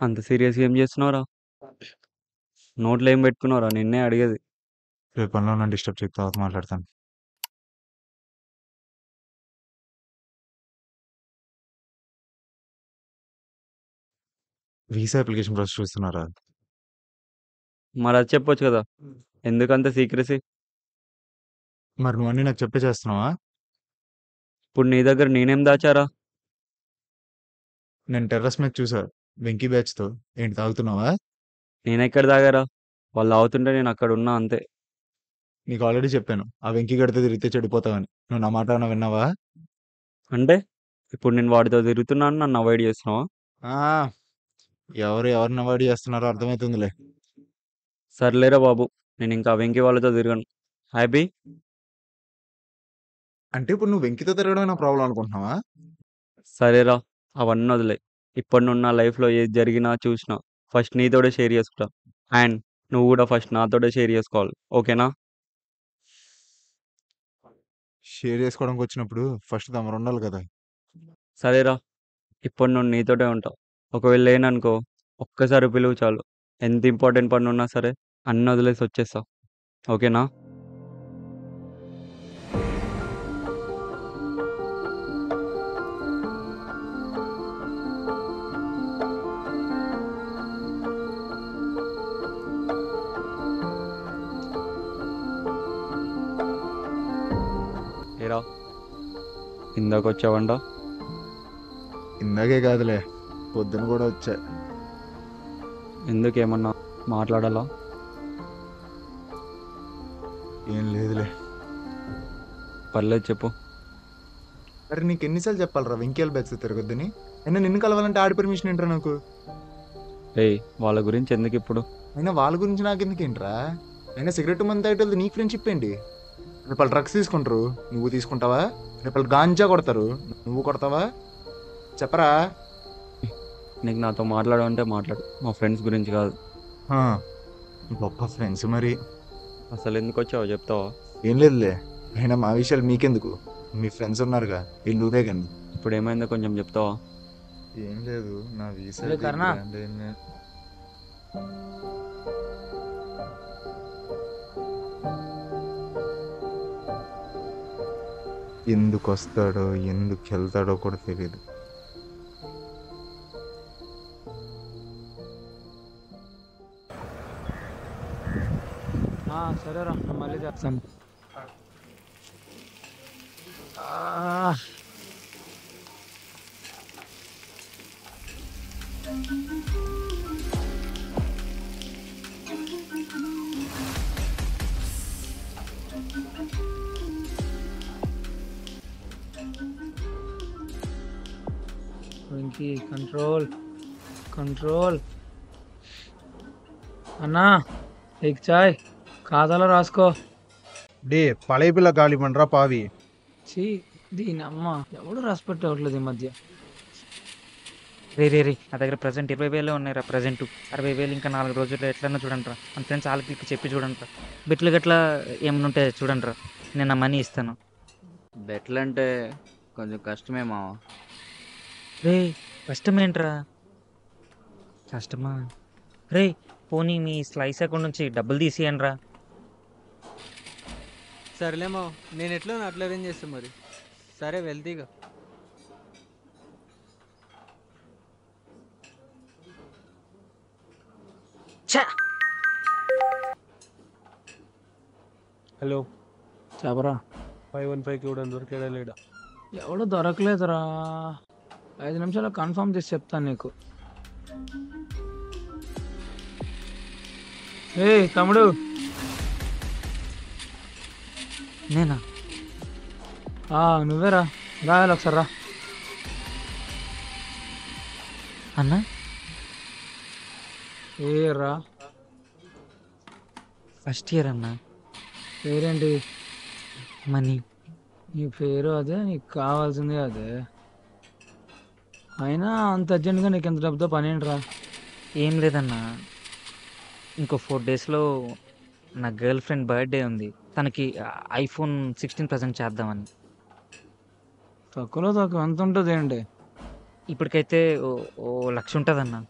S11: అంత సీరియస్గా ఏం చేస్తున్నావురా? నోట్లో ఏం పెట్టుకున్నావురా? నిన్నే అడిగేది.
S2: రేపు పనిలో నన్ను డిస్టర్బ్ చేయక తర్వాత మాట్లాడతాను. వీసా అప్లికేషన్ ప్రాసెస్ చూస్తున్నారా?
S11: మరి అది చెప్పొచ్చు కదా, ఎందుకంత సీక్రసీ?
S2: మరి నువ్వు అన్నీ నాకు చెప్పే చేస్తున్నావా?
S11: ఇప్పుడు నీ దగ్గర నేనేం దాచారా?
S2: నేను టెర్రస్ మీద చూసా వెంకీ బ్యాచ్తో. ఏంటి తాగుతున్నావా?
S11: నేనెక్కడ దాగారా? వాళ్ళు అవుతుంటే నేను అక్కడ ఉన్నా అంతే.
S2: నీకు ఆల్రెడీ చెప్పాను, ఆ వెంకీ గడితే తిరిగితే చెడిపోతావని. నువ్వు నా మాట ఏమైనా విన్నావా?
S11: అంటే ఇప్పుడు నేను వాడితో తిరుగుతున్నాను, నన్ను అవాయిడ్ చేస్తున్నావా?
S2: ఎవరిని అవాయిడ్ చేస్తున్నారో అర్థమవుతుందిలే.
S11: సర్లేరా బాబు, నేను ఇంకా వెంకీ వాళ్ళతో తిరగను. హ్యాపీ?
S2: అంటే ఇప్పుడు నువ్వు వెంకీతో తిరగడం నా ప్రాబ్లం అనుకుంటున్నావా?
S11: సరేరా, అవన్నీ వదిలే. ఇప్పటి నుండి నా లైఫ్లో ఏది జరిగినా చూసినా ఫస్ట్ నీతోడే షేర్ చేసుకుంటా. అండ్ నువ్వు కూడా ఫస్ట్ నాతోటే షేర్ చేసుకోవాలి, ఓకేనా?
S2: షేర్ చేసుకోవడానికి వచ్చినప్పుడు ఫస్ట్ తమరు ఉండాలి కదా.
S11: సరేరా, ఇప్పటి నుండి నీతోటే ఉంటా. ఒకవేళ లేననుకో, ఒక్కసారి పిలువు చాలు. ఎంత ఇంపార్టెంట్ పని ఉన్నా సరే అన్నీ వదిలేసి వచ్చేస్తా. ఓకేనా? ఏరా ఇందాక వచ్చావంట?
S2: ఇందాకే కాదులే, పొద్దున కూడా వచ్చా.
S11: ఎందుకు ఏమన్నా మాట్లాడాలా?
S2: ఏం లేదులే.
S11: పర్లేదు చెప్పు.
S2: అరే నీకు ఎన్నిసార్లు చెప్పాలరా వెంకీల బ్యాగ్స్ తిరగొద్దని? అయినా నిన్ను కలవాలంటే ఆడి పర్మిషన్ ఏంట్రా నాకు?
S11: ఏయ్ వాళ్ళ గురించి ఎందుకు ఇప్పుడు?
S2: అయినా వాళ్ళ గురించి నాకు ఎందుకేంట్రా? అయినా సిగరెట్ మంది తాగేటోళ్ళు నీకు ఫ్రెండ్షిప్ ఏంటి? రేపు వాళ్ళు డ్రగ్స్ తీసుకుంటారు, నువ్వు తీసుకుంటావా? రేపు వాళ్ళు గాంజా కొడతారు, నువ్వు కొడతావా? చెప్పరా.
S11: నీకు నాతో మాట్లాడమంటే మాట్లాడు, మా ఫ్రెండ్స్ గురించి కాదు.
S2: గొప్ప ఫ్రెండ్స్ మరి.
S11: అసలు ఎందుకు వచ్చావో చెప్తావా?
S2: ఏం లేదులే, అయినా మా విషయాలు మీకెందుకు? మీ ఫ్రెండ్స్ ఉన్నారుగా, ఇల్లుదే కానీ.
S11: ఇప్పుడు ఏమైందో కొంచెం చెప్తావా?
S2: ఏం లేదు, నా
S3: లే కర్ణ.
S2: ఎందుకు వస్తాడో ఎందుకు వెళ్తాడో కూడా తెలియదు.
S3: సరేరా, నేను మళ్ళీ చేస్తాను. Venky control control. అన్నా एक चाय ఖాతాలో రాసుకో.
S2: డే పழைయ పిల్ల గాలి మండ్రా పావి.
S3: చీ దీని అమ్మ, ఎవడు రాసిపెట్టి అవ్వట్లేదు ఈ మధ్య.
S12: రే నా దగ్గర ప్రజెంట్ 20,000 ఉన్నాయిరా. ప్రజెంట్ 60,000 ఇంకా 4 రోజుల్లో ఎట్లన్నా చూడండి రా. మన ఫ్రెండ్స్ వాళ్ళకి చెప్పి చూడండి రా. బెట్లు గట్లా ఏమైనా ఉంటే చూడండి రా, నేను నా మనీ ఇస్తాను.
S11: బెట్లు అంటే కొంచెం కష్టమే మావ.
S12: రే కష్టమేంట్రా? కష్టమా? రే పోనీ మీ స్లైస్ అకౌంట్ నుంచి డబ్బులు తీసేయండి రా.
S13: సరేలేమో, నేను ఎట్లా అట్లా అరేంజ్ చేస్తాను మరి. సరే వెళ్తీగా.
S3: హలో చెప్పరా.
S13: 515 కూడా దొరికాడా లేడా?
S3: ఎవడు దొరకలేదురా. 5 నిమిషాలు కన్ఫర్మ్ చేసి చెప్తాను నీకు. ఏ తమ్ముడు.
S12: నేనా?
S3: నువ్వేరా, రాయాలి ఒకసారి రా.
S12: అన్నా
S3: ఏ రా.
S12: ఫస్ట్ ఇయర్ అన్నా.
S3: పేరేంటి?
S12: మనీ.
S3: నీ పేరు అదే, నీకు కావాల్సింది అదే. అయినా అంత అర్జెంట్గా నీకు ఎంత డబ్బుతో పని ఏంట్రా?
S12: ఏం లేదన్నా, ఇంకో 4 డేస్లో నా గర్ల్ ఫ్రెండ్ బర్త్డే ఉంది. తనకి iPhone 16 ప్రజెంట్ చేద్దామని.
S3: తక్కువలో తక్కువ ఎంత ఉంటుంది ఏంటి?
S12: ఇప్పటికైతే ఓ 1,00,000 ఉంటుందన్నా.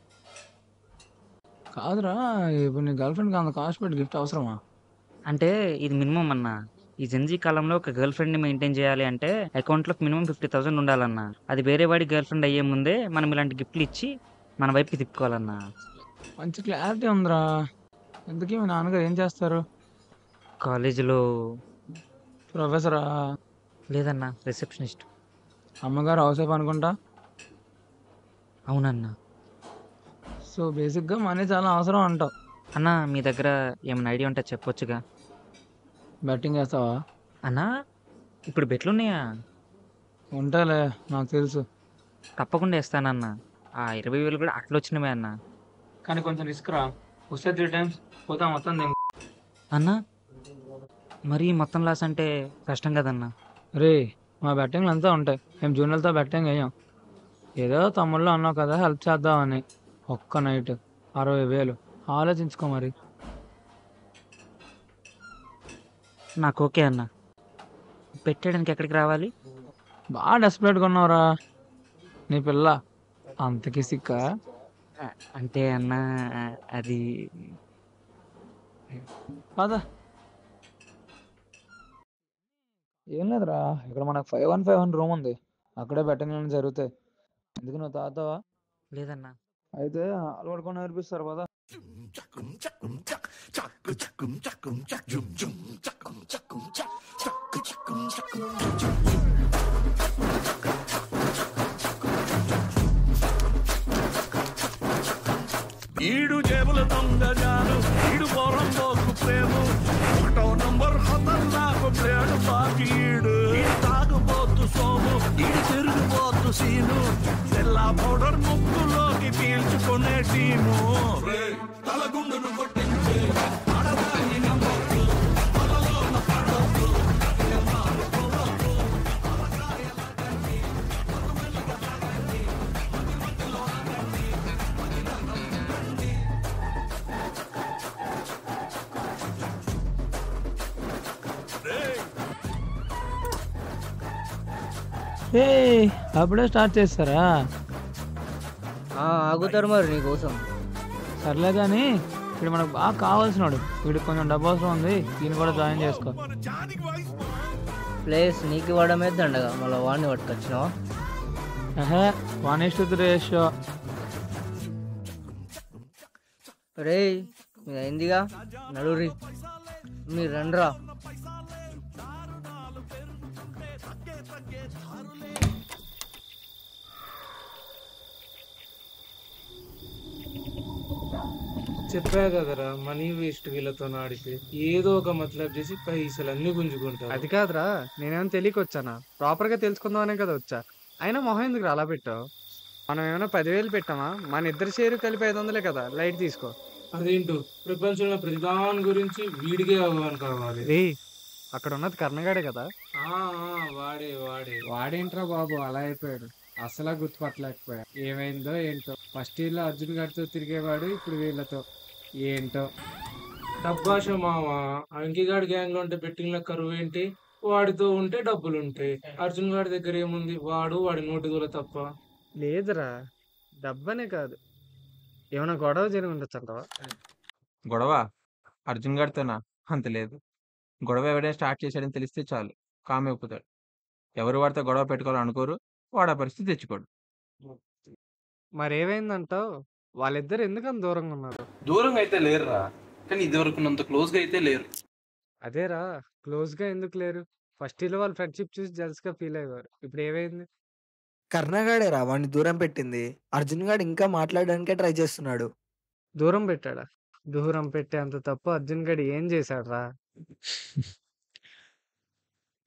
S3: కాదురా, ఇప్పుడు నీ గర్ల్ ఫ్రెండ్కి అంత కాస్ట్ పెట్టి గిఫ్ట్ అవసరమా?
S12: అంటే ఇది మినిమం అన్నా. ఈ జెన్జీ కాలంలో ఒక గర్ల్ ఫ్రెండ్ని మెయింటైన్ చేయాలి అంటే అకౌంట్లో మినిమం 50,000 ఉండాలన్నా. అది వేరే వాడి గర్ల్ ఫ్రెండ్ అయ్యే ముందే మనం ఇలాంటి గిఫ్ట్లు ఇచ్చి మన వైపుకి తిప్పుకోవాలన్నా.
S3: మంచి క్లారిటీ ఉందిరా. ఎందుకీ మీ నాన్నగారు ఏం చేస్తారు?
S12: కాలేజీలో
S3: ప్రొఫెసరా?
S12: లేదన్నా, రిసెప్షనిస్ట్.
S3: అమ్మగారు హౌస్ వైఫ్ అనుకుంటా.
S12: అవునన్నా.
S3: సో బేసిక్గా మనీ చాలా అవసరం అంటావు.
S12: అన్నా మీ దగ్గర ఏమైనా ఐడియా ఉంటే చెప్పొచ్చుగా.
S3: బెట్టింగ్ చేస్తావా?
S12: అన్నా ఇప్పుడు బెట్లు ఉన్నాయా?
S3: ఉంటాలే, నాకు తెలుసు.
S12: తప్పకుండా వేస్తానన్నా. ఆ 20,000 కూడా అట్లా వచ్చినవే అన్నా.
S3: కానీ కొంచెం రిస్క్ రా. వస్తే 3 times పోతా మొత్తం.
S12: అన్నా మరి మొత్తం లాస్ అంటే కష్టం కదన్నా.
S3: రే మా బెట్టింగ్లు అంతా ఉంటాయి. మేము జూనియర్లతో బెట్టింగ్ వేయం. ఏదో తమ్ముళ్ళు అన్నావు కదా హెల్ప్ చేద్దామని. ఒక్క నైట్ 60,000 ఆలోచించుకో మరి.
S12: నాకు ఓకే అన్నా. పెట్టడానికి ఎక్కడికి రావాలి?
S3: బాగా డెస్పరేట్గా ఉన్నావురా. నీ పిల్ల అంతకి సిక్క.
S12: అంటే అన్నా అది
S3: పద ఏం లేదురా, ఇక్కడ మనకు 5-1-5-1 రూమ్ ఉంది, అక్కడే బెట్టింగ్ జరుగుతాయి. ఎందుకు నువ్వు తాగుతావా?
S12: లేదన్నా.
S3: అయితే అలవాటుకొని నేర్పిస్తారు కదా.
S14: ఈడు జేబుల దొంగగాను ఈడు పొరం పోకు ప్రేము ఒకటో నంబర్ హతర్నాకు ప్లేడు బాకీడు ఈడు తాగుబోతు సోము ఈడు తిరుగుబోతు సీను తెల్ల పౌడర్ ముక్కులోకి పీల్చుకునే టీము తలగుండును కొట్టించే ఆడదాన్ని నమ్మొద్దు పొలలోన పడొద్దు
S3: ఏ అప్పుడే స్టార్ట్ చేస్తారా?
S8: ఆగుతారు మరి నీకోసం.
S3: సర్లే కానీ ఇప్పుడు మనకు బాగా కావాల్సినాడు, వీడికి కొంచెం డబ్బు అవసరం ఉంది, దీన్ని కూడా జాయిన్ చేసుకో.
S8: ప్లేస్ నీకు ఇవ్వడమే దండగా మళ్ళీ వాడిని పట్టుకొచ్చినావా?
S3: One is to 3 ratio.
S8: రే మీరు అయిందిగా నడురి, మీరు రండ్రా.
S13: చెప్పా కదరా, మనీ వేస్ట్ వీళ్ళతో ఆడితే ఏదో ఒక మతలబ్ చేసి పైసలు అన్ని గుంజుకుంటారు.
S15: అది కాదురా, నేనేమైనా తెలియక వచ్చానా? ప్రాపర్ గా తెలుసుకుందామనే కదా వచ్చా. అయినా మొహం ఎందుకు అలా పెట్టావు? మనం ఏమైనా 10,000 పెట్టామా? మన ఇద్దరు షేరు కలిపి 500 కదా, లైట్ తీసుకో.
S13: అదేంటో ప్రపంచంలో ప్రతిదాని గురించి వీడికే అవగాహన కావాలి.
S15: రే అక్కడ ఉన్నది కర్ణగాడే కదా.
S13: వాడే వాడేంట్రా బాబు అలా అయిపోయాడు, అసలా గుర్తుపట్టలేకపోయా. ఏమైందో ఏంటో, ఫస్ట్ ఇయర్ లో అర్జున్ గారితో తిరిగేవాడు, ఇప్పుడు వీళ్ళతో ఏంటో. డబ్బాష మామ, అంకిగాడి గ్యాంగ్ లో ఉంటే బెట్టింగ్ లో కరువు ఏంటి? వాడితో ఉంటే డబ్బులు ఉంటాయి. అర్జున్ గారి దగ్గర ఏముంది? వాడి నోటి దూల తప్ప.
S15: లేదురా, డబ్బనే కాదు, ఏమైనా గొడవ జరిగి ఉండొచ్చు అంటావా?
S2: గొడవ అర్జున్ గారితోనా? అంత లేదు. గొడవ ఎవరైనా స్టార్ట్ చేశాడని తెలిస్తే చాలు కామె ఒప్పుతాడు. ఎవరు వాడితో గొడవ పెట్టుకోవాలనుకోరు, వాడు ఆ పరిస్థితి తెచ్చుకోడు.
S15: మరేమైందంటావు? వాళ్ళిద్దరు ఎందుకని దూరంగా ఉన్నారు?
S16: దూరంగా అయితే లేరురా, కానీ ఇదివరకున్నంత క్లోజ్గా అయితే లేరు.
S15: అదేరా, క్లోజ్ గా ఎందుకు లేరు? ఫస్ట్ ఇయర్ వాళ్ళ ఫ్రెండ్షిప్ చూసి జల్స్ గా ఫీల్ అయ్యారు, ఇప్పుడు ఏమైంది?
S17: కర్ణగాడేరా వాడిని దూరం పెట్టింది. అర్జున్ గాడు ఇంకా మాట్లాడడానికే ట్రై చేస్తున్నాడు.
S15: దూరం పెట్టాడా? దూరం పెట్టే అంత తప్పు అర్జున్ గడి ఏం చేశాడ్రా?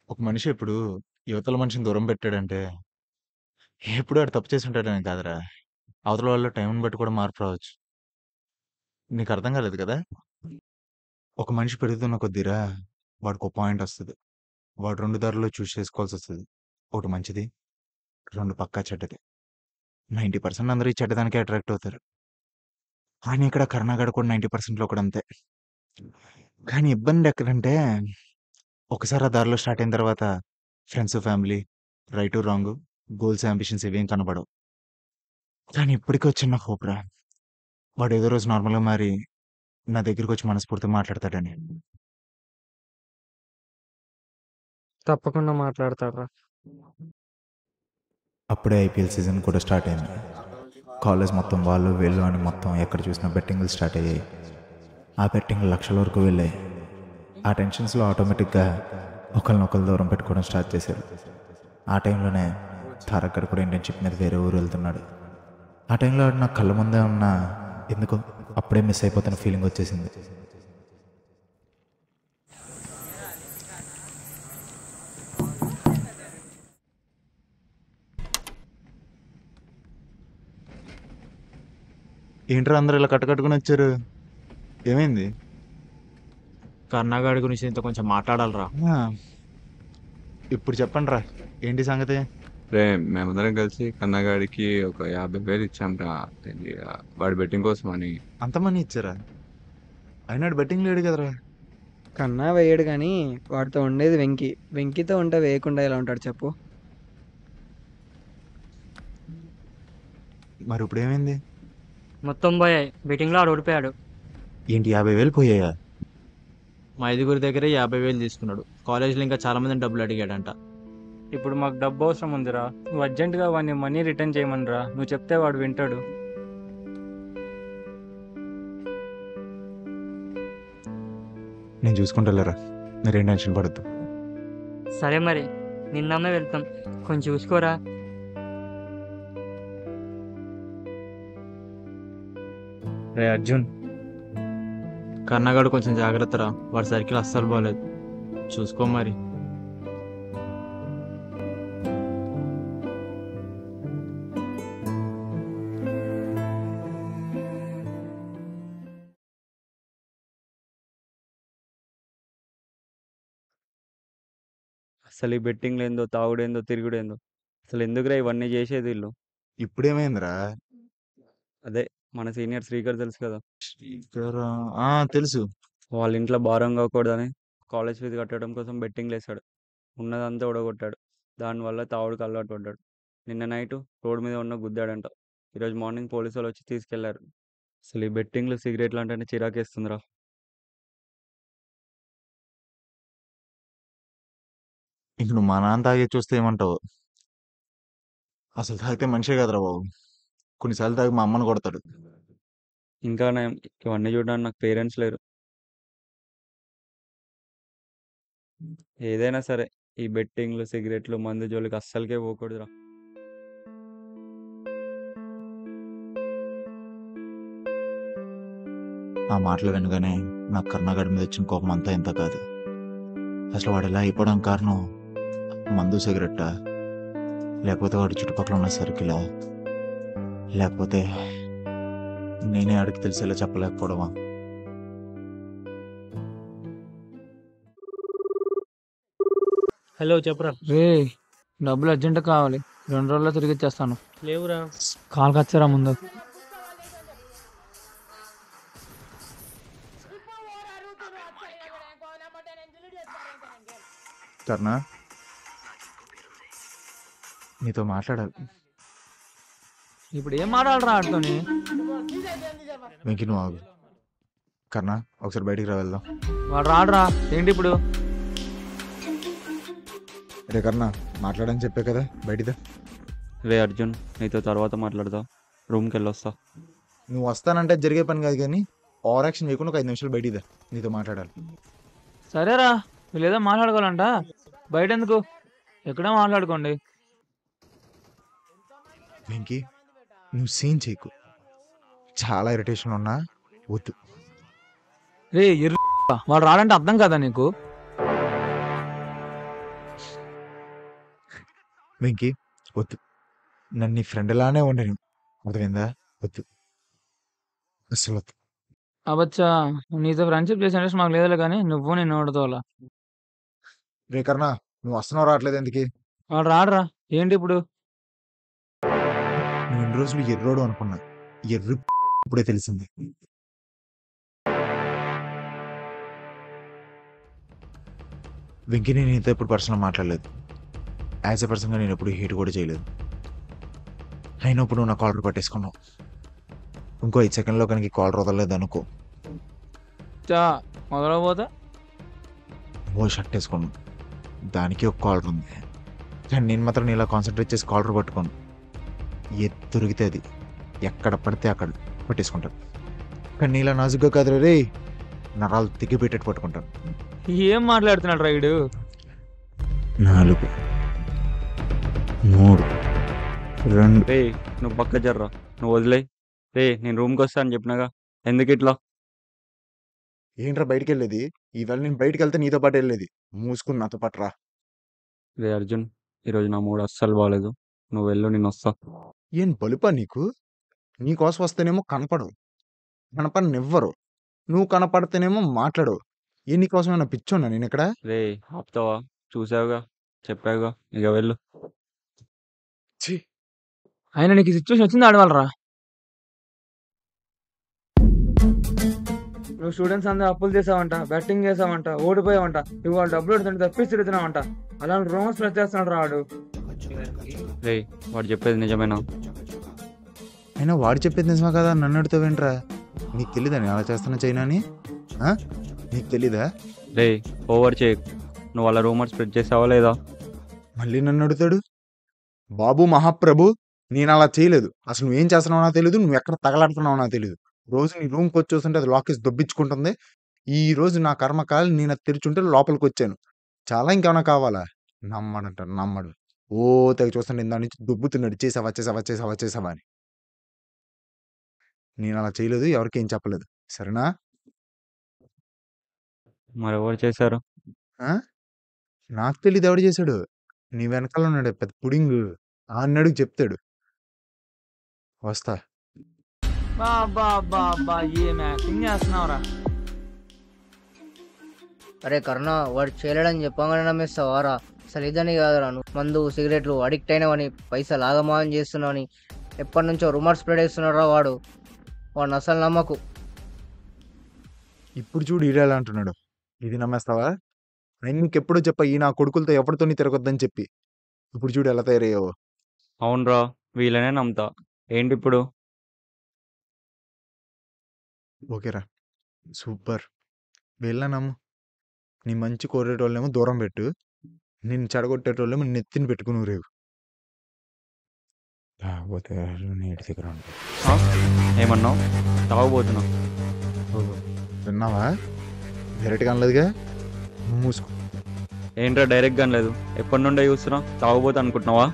S2: ఒక మనిషి ఇప్పుడు యువతల మనిషిని దూరం పెట్టాడంటే ఎప్పుడు ఆడు తప్పు చేసి ఉంటాడని కాదురా, అవతల వాళ్ళ టైంని బట్టి కూడా మార్పు రావచ్చు. నీకు అర్థం కాలేదు కదా? ఒక మనిషి పెరుగుతున్న కొద్దిరా వాడికి ఒక పాయింట్ వస్తుంది, వాడు 2 దారుల్లో చూస్ చేసుకోవాల్సి వస్తుంది. ఒకటి మంచిది, 2 పక్కా చెడ్డది. 90% అందరూ ఈ చెడ్డదానికే అట్రాక్ట్ అవుతారు. కానీ ఇక్కడ కర్ణాగడ కూడా 90%లో కూడా అంతే. కానీ ఇబ్బంది ఎక్కడంటే ఒకసారి ఆ దారిలో స్టార్ట్ అయిన తర్వాత friends, family, right wrong, goals, ambitions ఇవేం కనబడవు. కానీ ఇప్పటికీ వచ్చిన హోప్ రా, వాడు ఏదో రోజు నార్మల్గా మారి నా దగ్గరికి వచ్చి మనస్ఫూర్తిగా మాట్లాడతాడని.
S15: తప్పకుండా మాట్లాడతాడ్రా.
S2: అప్పుడే ఐపీఎల్ సీజన్ కూడా స్టార్ట్ అయింది. కాలేజ్ మొత్తం వాళ్ళు వీళ్ళు అని మొత్తం ఎక్కడ చూసినా బెట్టింగ్లు స్టార్ట్ అయ్యాయి. ఆ బెట్టింగ్లు లక్షల వరకు వెళ్ళాయి. ఆ టెన్షన్స్లో ఆటోమేటిక్గా ఒకరినొకరు దూరం పెట్టుకోవడం స్టార్ట్ చేశారు. ఆ టైంలోనే తారక్ గడ్ కూడా ఇంటర్న్షిప్ మీద వేరే ఊరు వెళ్తున్నాడు. ఆ టైంలో నా కళ్ళ ముందే ఉన్న ఎందుకో అప్పుడే మిస్ అయిపోతున్న ఫీలింగ్ వచ్చేసింది. ఏంట్రా అందరూ ఇలా కట్టుకట్టుకుని వచ్చారు, ఏమైంది?
S4: కర్ణాగాడి గురించి ఇంత కొంచెం మాట్లాడాలరా.
S2: ఇప్పుడు చెప్పండి రా, ఏంటి సంగతి?
S18: రే మేమందరం కలిసి కన్నగాడికి ఒక 50,000 ఇచ్చాం రా, వాడి బెట్టింగ్ కోసం అని.
S2: అంత మనీ ఇచ్చారా? అయినా బెట్టింగ్ లేడు కదరా.
S15: కన్నా వేయడు కానీ వాడితో ఉండేది వెంకీ. వెంకీతో ఉంటే వేయకుండా ఎలా ఉంటాడు చెప్పు?
S2: మరి ఇప్పుడు ఏమైంది?
S12: మొత్తం పోయాయి, బెట్టింగ్లో ఆడు ఓడిపోయాడు.
S2: ఏంటి 50,000 పోయాయా? మా 5 దగ్గరే 50,000 తీసుకున్నాడు. కాలేజ్లో ఇంకా చాలా మందిని డబ్బులు అడిగాడంట.
S3: ఇప్పుడు మాకు డబ్బు అవసరం ఉందిరా, నువ్వు అర్జెంటుగా వాడిని మనీ రిటర్న్ చేయమనిరా. నువ్వు చెప్తే వాడు వింటాడు.
S2: నేను చూసుకుంటారా, మీరేం టెన్షన్ పడద్దు.
S12: సరే మరి నిన్నమ్మే వెళ్తాం, కొంచెం చూసుకోరా.
S2: రే అర్జున్, కన్నగాడు కొంచెం జాగ్రత్తరా, వాడి సర్కిల్ అస్సలు బాగాలేదు, చూసుకో మరి.
S11: అసలు ఈ బెట్టింగ్ ఏందో, తాగుడేందో, తిరుగుడేందో, అసలు ఎందుకురా ఇవన్నీ చేసేది వీళ్ళు?
S2: ఇప్పుడేమైందిరా?
S11: అదే మన సీనియర్ శ్రీకర్ తెలుసు కదా,
S2: తెలుసు.
S11: వాళ్ళ ఇంట్లో భారం కాకూడదని కాలేజ్ ఫీజు కట్టడం కోసం బెట్టింగ్లు వేసాడు. ఉన్నదంతా ఉడగొట్టాడు. దానివల్ల తాగుడుకి అలవాటు పడ్డాడు. నిన్న నైట్ రోడ్డు మీద ఉన్న గుద్దాడంట. ఈరోజు మార్నింగ్ పోలీసు వాళ్ళు వచ్చి తీసుకెళ్లారు. అసలు ఈ బెట్టింగ్లు, సిగరెట్లు అంటేనే చిరాకేస్తుందిరా.
S2: ఇంక నువ్వు మా నాన్న తాగే చూస్తే ఏమంటావు? అసలు తాగితే మనిషే కదరా బాబు, కొన్నిసార్లు తాగి మా అమ్మను కొడతాడు.
S11: ఇంకా నయం, ఇవన్నీ చూడడానికి నాకు పేరెంట్స్ లేరు. ఏదైనా సరే ఈ బెట్టింగ్లు, సిగరెట్లు, మందు జోలికి అస్సలకే పోకూడదురా.
S2: ఆ మాటలు వినగానే నాకు కర్ణాగడ్ మీద వచ్చిన కోపం అంతా ఇంత కాదు. అసలు వాడు ఎలా అయిపోవడం కారణం మందు, సిగరెట్టా, లేకపోతే వాడి చుట్టుపక్కల ఉన్న సర్కిలా, లేకపోతే నేనే ఆడికి తెలిసేలా చెప్పలేకపోవడమా?
S3: హలో చెప్పరా. రే డబ్బులు అర్జెంట్ కావాలి, 2 రోజుల్లో తిరిగి ఇచ్చేస్తాను.
S8: లేవురా.
S3: కాల్ కచ్చారా ముందు.
S2: కర్ణ, నీతో మాట్లాడాలి.
S3: ఇప్పుడు ఏం మాట్లాడరా ఆడుతోని?
S2: వెంకి నువ్వు ఆగు. కర్ణ, ఒకసారి బయటికి రా, వెళ్దాం.
S3: వాడు రాడురా. ఏంటి ఇప్పుడు?
S2: రే కర్ణ, మాట్లాడని చెప్పే కదా, బయటిదా.
S11: రే అర్జున్, నీతో తర్వాత మాట్లాడతా, రూమ్కి వెళ్ళొస్తా.
S2: నువ్వు వస్తానంటే జరిగే పని కాదు, కానీ ఓవర్ యాక్షన్ చేయకుండా ఒక 5 నిమిషాలు బయటిదా, నీతో మాట్లాడాలి.
S3: సరేరా, వీళ్ళు ఏదో మాట్లాడుకోవాలంట, బయట ఎందుకు, ఎక్కడో మాట్లాడుకోండి.
S2: వెంకీ, నువ్వు సీన్ చేయకు, చాలా ఇరిటేషన్ ఉన్నా వద్దు.
S3: రే ఎర్ర, వాడు రాడంటే అర్థం కదా నీకు?
S2: వెంకీ వద్దు, నన్ను నీ ఫ్రెండ్ లానే ఉండను, అర్థమైందా? వద్దు, అసలు వద్దు.
S3: అవచ్చా, నీతో ఫ్రెండ్షిప్ చేసే ఇంట్రెస్ట్ మాకు లేదులే, కానీ నువ్వు నేను ఓడుతోలా.
S2: రే కర్ణ, నువ్వు వస్తున్నావు రావట్లేదు ఎందుకు?
S3: వాడు రాడరా. ఏంటి ఇప్పుడు?
S2: నువ్వు 2 రోజులు ఎర్రోడు అనుకున్నా, ఎర్రి ఇప్పుడే తెలిసింది. వెంకీ, నేను నీతో ఎప్పుడు పర్సనల్ మాట్లాడలేదు. యాజ్ ఎ పర్సన్గా నేను ఎప్పుడు హేట్ కూడా చేయలేదు. అయినప్పుడు నువ్వు నా కాలర్ పట్టేసుకున్నావు. ఇంకో 5 సెకండ్లో కనుక కాలర్ వదలలేదు అనుకో,
S3: మొదలపోతా
S2: ఓ షర్ట్ వేసుకున్నాను, దానికి ఒక కాలర్ ఉంది. కానీ నేను మాత్రం ఇలా కాన్సన్ట్రేట్ చేసి కాలర్ పట్టుకోను. ఏది దొరికితే అది, ఎక్కడ పడితే అక్కడ పట్టేసుకుంటాను. కానీ నీలా నాజుగ్గా కాదు రే, నరాలు తిగ్గిపెట్టేట్టు పట్టుకుంటాను.
S3: ఏం మాట్లాడుతున్నాడు రైడు?
S2: 4 3 2.
S11: రే నువ్వు పక్క జర్రా, నువ్వు వదిలే. రే నేను రూమ్కి వస్తా అని చెప్పినాగా, ఎందుకు ఇట్లా?
S2: ఏంట్రా బయటికి వెళ్ళేది? ఈవేళ నేను బయటికి వెళ్తే నీతో పాటు వెళ్ళేది, మూసుకుని నాతో పాటు రా.
S11: రే అర్జున్, ఈరోజు నా మూడు అస్సలు బాగాలేదు, నువ్వు వెళ్ళు, నేను వస్తా.
S2: ఏం బలుపా నీకు? నీకోసం వస్తేనేమో కనపడవు, కనపడనివ్వరు. నువ్వు కనపడితేనేమో మాట్లాడవు. ఏ నీకోసమైనా పిచ్చోన్నా నేను ఇక్కడ?
S11: రే ఆపుతావా? చూసావుగా, చెప్పావుగా, ఇక వెళ్ళు.
S3: ఆయన నీకు సిచ్యువేషన్ వచ్చింది ఆడవాళ్ళరా. నువ్వు స్టూడెంట్స్ అందరూ అప్పులు చేసావంట, బెట్టింగ్ చేసావంట, ఓడిపోయావంట, ఇవాళ డబ్బులు పెడుతుంటే తప్పిసి తిరుగుతున్నావంట. అలాంటి రూమర్స్ ప్రెస్ చేస్తున్నాడు రాడు.
S11: రే వాడు చెప్పేది నిజమేనా?
S2: అయినా వాడు చెప్పేది నిజమా కదా, నన్ను అడుగుతావేంట్రా? నీకు తెలీదా నేను అలా చేస్తున్నా చైనా అని? నీకు తెలీదా?
S11: రే ఓవర్ చేయకు. నువ్వు అలా రూమర్ స్ప్రెడ్ చేసావా లేదా?
S2: మళ్ళీ నన్ను అడుగుతాడు. బాబు మహాప్రభు, నేను అలా చేయలేదు. అసలు నువ్వేం చేస్తున్నావో నాకు తెలియదు, నువ్వు ఎక్కడ తగలాడుతున్నావో నాకు తెలియదు. రోజు నీ రూమ్కి వచ్చి చూస్తుంటే అది లాకేసి దొబ్బించుకుంటుంది. ఈ రోజు నా కర్మకాలు నేను అది తెరిచుంటే లోపలికి వచ్చాను. చాలా ఇంకేమైనా కావాలా? నమ్మడు. ఓ తెగ చూస్తుంటే ఇందా నుంచి దొబ్బుతున్నాడు, చేసావా అని. నేను అలా చేయలేదు, ఎవరికి ఏం చెప్పలేదు, సరేనా?
S11: మరెవరు చేశారు?
S2: నాకు తెలియదు ఎవడు చేశాడు. నీ వెనకాల ఉన్నాడు పెద్ద పుడింగ్, అన్నాడు చెప్తాడు. వస్తా.
S3: బా ఏం యాక్టింగ్ చేస్తున్నావురా?
S8: అరే కరుణ, వాడు చేయలేడని చెప్పగానే నమ్మేస్తావారా? అసలు ఇదని కాదురా, నువ్వు మందు సిగరెట్లు అడిక్ట్ అయినావని, పైసలు ఆగమాగం చేస్తున్నావని ఎప్పటి నుంచో రూమర్ స్ప్రెడ్ చేస్తున్నాడు రా వాడు. వాడిని అసలు నమ్మకు.
S2: ఇప్పుడు చూడు ఈడేలా అంటున్నాడు. ఇది నమ్మేస్తావా? నేను నీకెప్పుడో చెప్పా ఈ నా కొడుకులతో ఎవరితోని తిరగొద్దని చెప్పి. ఇప్పుడు చూడు ఎలా తయారయ్యావో.
S11: అవునరా, వీళ్ళనే నమ్ముతా. ఏంటి ఇప్పుడు?
S2: ఓకేరా, సూపర్. వెళ్ళా నమ్ము. నీ మంచి కోరేటోళ్ళేమో దూరం పెట్టు, నిన్ను చెడగొట్టేటోళ్ళేమో నెత్తిని పెట్టుకుని రేవు. లేకపోతే నీటి దగ్గర
S11: ఏమన్నావు? తాగబోతున్నావు.
S2: విన్నావా? డైరెక్ట్గా అనలేదుగా, మూసుకో.
S11: ఏంట్రా డైరెక్ట్గా అనలేదు? ఎప్పటి నుండే చూస్తున్నావు? తాగబోతు అనుకుంటున్నావా?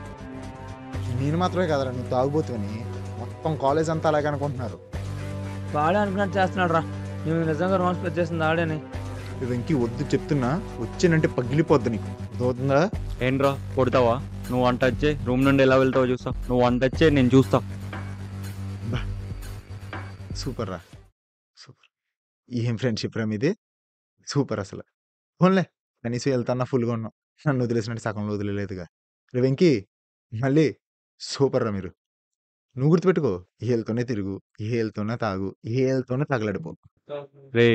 S2: నేను మాత్రమే కదరా నువ్వు తాగుబోతుని, మొత్తం కాలేజ్ అంతా అలాగే అనుకుంటున్నారు.
S3: వాడే అనుకున్నట్టు చేస్తున్నాడు రా. నువ్వు నిజంగా రూమర్ స్ప్రెడ్ చేసింది ఆడేని.
S2: వెంకీ వద్దు చెప్తున్నా, వచ్చినంటే పగిలిపోద్దు నీకు, దోతుందా?
S11: ఏంట్రా కొడతావా? నువ్వు వంట వచ్చే రూమ్ నుండి ఎలా వెళ్తావో చూస్తా. నువ్వు వంట వచ్చే నేను చూస్తా.
S2: సూపర్ రా, సూపర్. ఏం ఫ్రెండ్షిప్ రా మీది, సూపర్ అసలు. ఫోన్లే, కనీసం వెళ్తాన్నా ఫుల్గా ఉన్నాం. నన్ను వదిలేసినట్టు సగంలో వదిలేదుగా. రే వెంకీ, మళ్ళీ సూపర్ రా మీరు. నువ్వు గుర్తుపెట్టుకో, ఏళ్ళతోనే తిరుగు, ఏళ్ళతోనే తాగు, ఏళ్ళతోనే తగలడిపో.
S11: రే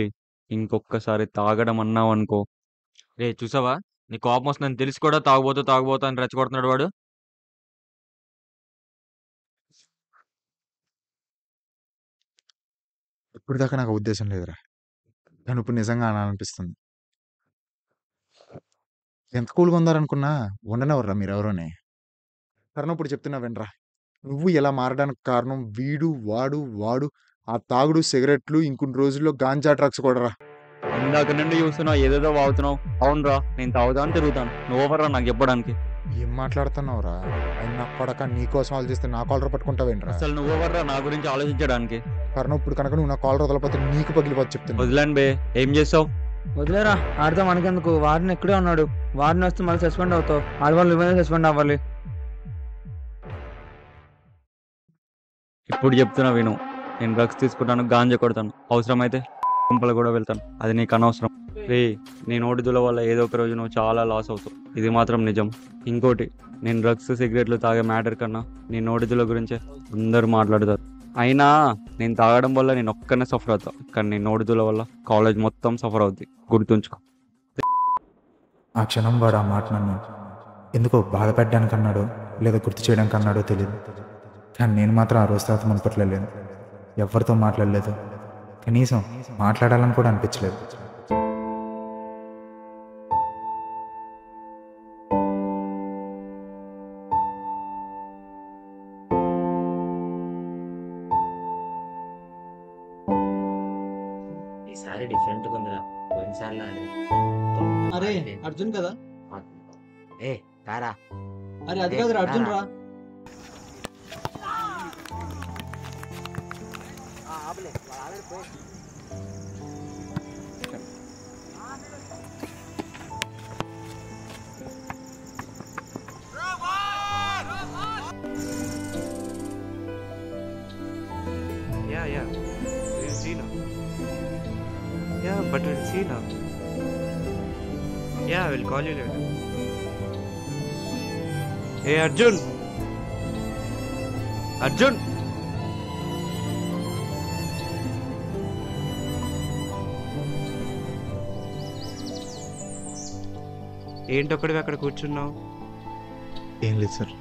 S11: ఇంకొకసారి తాగడం అన్నావు అనుకో. రే చూసావా, నీ కోపం వస్తుందని తెలిసి కూడా తాగుబోతూ అని రెచ్చగొడుతున్నాడు వాడు.
S2: ఇప్పుడు దాకా నాకు ఉద్దేశం లేదురా, కానీ ఇప్పుడు నిజంగా అనాలనిపిస్తుంది. ఎంత కూల్గా ఉందారనుకున్నా ఉండనెవర్రా మీరెవరోనే. కారణం ఇప్పుడు చెప్తున్నా వినరా. నువ్వు ఎలా మారడానికి కారణం వీడు, వాడు ఆ తాగుడు, సిగరెట్లు, ఇంకొన్ని రోజుల్లో గాంజా డ్రగ్స్ కూడా రా.
S11: ఇందాక నుండి చూస్తున్నావు, ఏదేదో వాగుతున్నావు. అవునరా, నేను తాగుతాను తిరుగుతాను. నువ్వెవర్రా నాకు చెప్పడానికి?
S2: ఏం మాట్లాడుతున్నావురా? అయినా కొడక నీకోసం ఆలోచిస్తే నా కాలర్ పట్టుకుంటావేంట్రా?
S11: అసలు నువ్వెవర్రా నా గురించి ఆలోచించడానికి?
S2: కారణం ఇప్పుడు కనుక నువ్వు నా కాలర్ వదలపోతే నీకు పగిలిపోతే చెప్తున్నా.
S11: వదిలేను బే, ఏం చేస్తావు?
S3: వదిలేరా, ఆడితే మనకెందుకు? వారిని ఇక్కడే ఉన్నాడు. వారిని వస్తే మళ్ళీ సస్పెండ్ అవుతావు. ఆడవాళ్ళు నువ్వే సస్పెండ్ అవ్వాలి.
S11: ఇప్పుడు చెప్తున్నా విను. నేను డ్రగ్స్ తీసుకుంటాను, గాంజా కొడతాను, అవసరమైతే కుంపలు కూడా వెళ్తాను. అది నీకు అనవసరం. రే నీ నోటిదుల వల్ల ఏదో ఒక రోజు నువ్వు చాలా లాస్ అవుతావు, ఇది మాత్రం నిజం. ఇంకోటి, నేను డ్రగ్స్ సిగరెట్లు తాగే మ్యాటర్ కన్నా నీ నోటిదుల గురించే అందరూ మాట్లాడతారు. అయినా నేను తాగడం వల్ల నేను ఒక్కనే సఫర్ అవుతా, కానీ నీ నోటిదుల వల్ల కాలేజ్ మొత్తం సఫర్ అవుద్ది, గుర్తుంచుకో.
S2: ఆ క్షణం వాడు ఆ మాట నన్ను ఎందుకో బాధపెట్టడానికి అన్నాడో లేదా గుర్తు చేయడానికి అన్నాడో తెలియదు. కానీ నేను మాత్రం ఆ రోజు తర్వాత మునపట్లేదు, ఎవరితో మాట్లాడలేదు, కనీసం మాట్లాడాలని కూడా అనిపించలేదు.
S9: ఈసారి డిఫరెంట్ ఉందిరా, పోయినసారి
S19: అరే అర్జున్ కదా?
S9: ఏ తారా.
S19: అరే అది కాదురా, అర్జున్ రా.
S7: Yeah. We'll see now. Yeah, but we'll see now. Yeah, I will call you later. Hey, Arjun! Arjun! ఏంటొక్కడివి అక్కడ కూర్చున్నావు?
S2: ఏం లేదు సార్,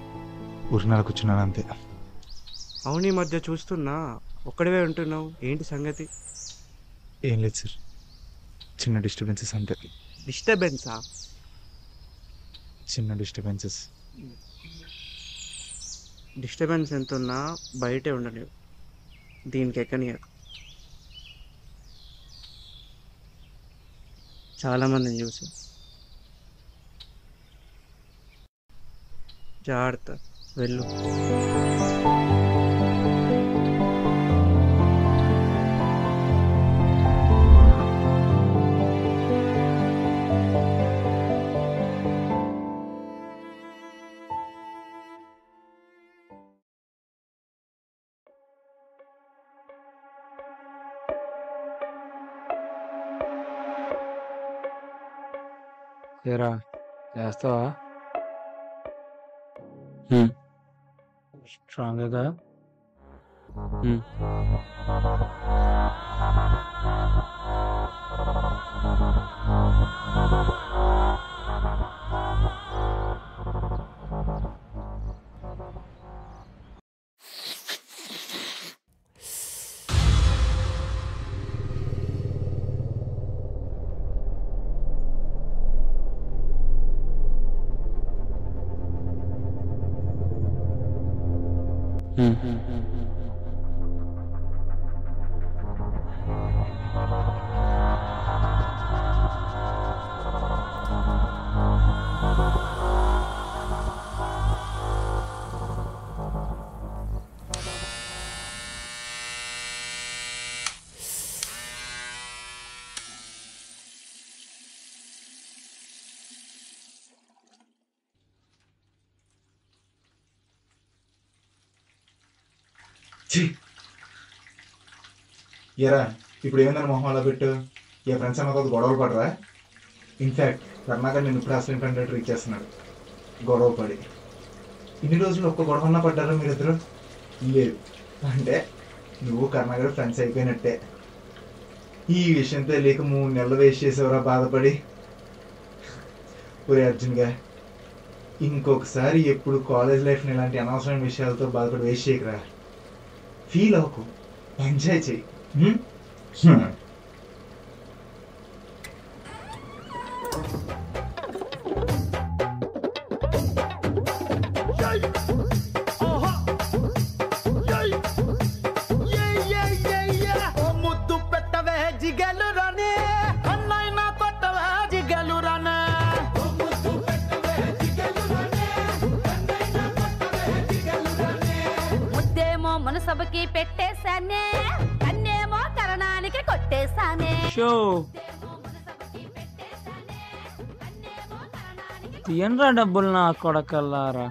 S2: ఊరినాల కూర్చున్నాను అంతే.
S7: అవును, ఈ మధ్య చూస్తున్నా ఒక్కడివే ఉంటున్నావు, ఏంటి సంగతి?
S2: ఏం లేదు సార్, చిన్న డిస్టర్బెన్సెస్ అంతే.
S15: డిస్టర్బెన్సా?
S2: చిన్న డిస్టర్బెన్సెస్.
S15: డిస్టర్బెన్స్ ఎంత ఉన్నా బయటే ఉండలేవు, దీనికి ఎక్కనియకు. చాలామందిని చూసి జాగ్రత్త, వెళ్ళు.
S3: ఏరా చేస్తావా? స్ట్రాంగ్గా.
S2: ఏరా ఇప్పుడు ఏమైందని మొహం అలా పెట్టు? ఏ ఫ్రెండ్స్ అన్న కొద్ది గొడవలు పడరా? ఇన్ఫ్యాక్ట్ కర్ణాకర్ నేను ఇప్పుడు అసలు ఫ్రెండ్ ట్రీట్ చేస్తున్నాడు గొడవ పడి. ఇన్ని రోజులు ఒక్క గొడవ అన్నా పడ్డారా మీరిద్దరు? లేదు అంటే నువ్వు కర్ణాకర్ ఫ్రెండ్స్ అయిపోయినట్టే. ఈ విషయం తెలియక 3 నెలలు వేస్ట్ చేసేవరా బాధపడి. ఒరే అర్జున్గా, ఇంకొకసారి ఎప్పుడు కాలేజ్ లైఫ్ని ఇలాంటి అనవసరమైన విషయాలతో బాధపడి వేస్ట్ చేయకురా. ఫీల్ అవ్వకు, ఎంజాయ్ చెయ్యి.
S14: ముద్దు పెట్టవే జిగలు రానే, అన్నైనా కొట్టవే జిగలు రానే.
S20: ముద్దేమో మనసభకి పెట్టేశానే, కన్నేమో కరణానికి కొట్టేశానే.
S3: షో తీయనరా డబ్బులు నా కొడకల్లారా.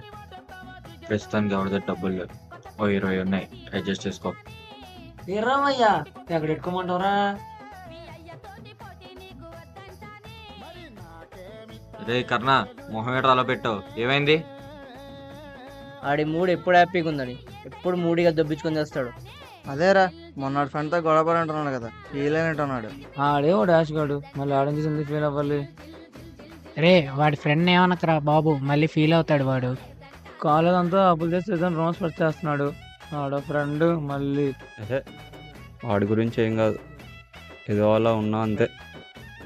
S11: ప్రస్తుతానికి ఎవరిదో డబ్బులు లేవు, ఓ 20 ఉన్నాయి, అడ్జస్ట్ చేసుకో.
S8: ఏరామయ్యా ఎక్కడ పెట్టుకోమంటావరా?
S11: రే కర్ణ, మొహం ఏడు అలా పెట్టావు, ఏమైంది?
S8: ఆడి మూడు ఎప్పుడు హ్యాపీగా ఉందని ఎప్పుడు మూడిగా దొబ్బించుకొని చేస్తాడు.
S15: అదేరా మొన్నటి ఫ్రెండ్తో గొడవపడి అంటున్నాడు కదా, ఫీల్ అయినట్టున్నాడు.
S3: ఆడే ఓ డాష్ గాడు, మళ్ళీ ఆడేం చేసింది ఫీల్ అవ్వాలి.
S21: రే వాడి ఫ్రెండ్ ఏమనకరా బాబు, మళ్ళీ ఫీల్ అవుతాడు వాడు.
S3: కాలేజ్ అంతా అప్పులు చేసి రోన్స్ పర్చ్ చేస్తున్నాడు ఆడ ఫ్రెండ్ మళ్ళీ.
S11: అదే వాడి గురించి ఏం కాదు, ఏదో అలా ఉన్నా అంతే.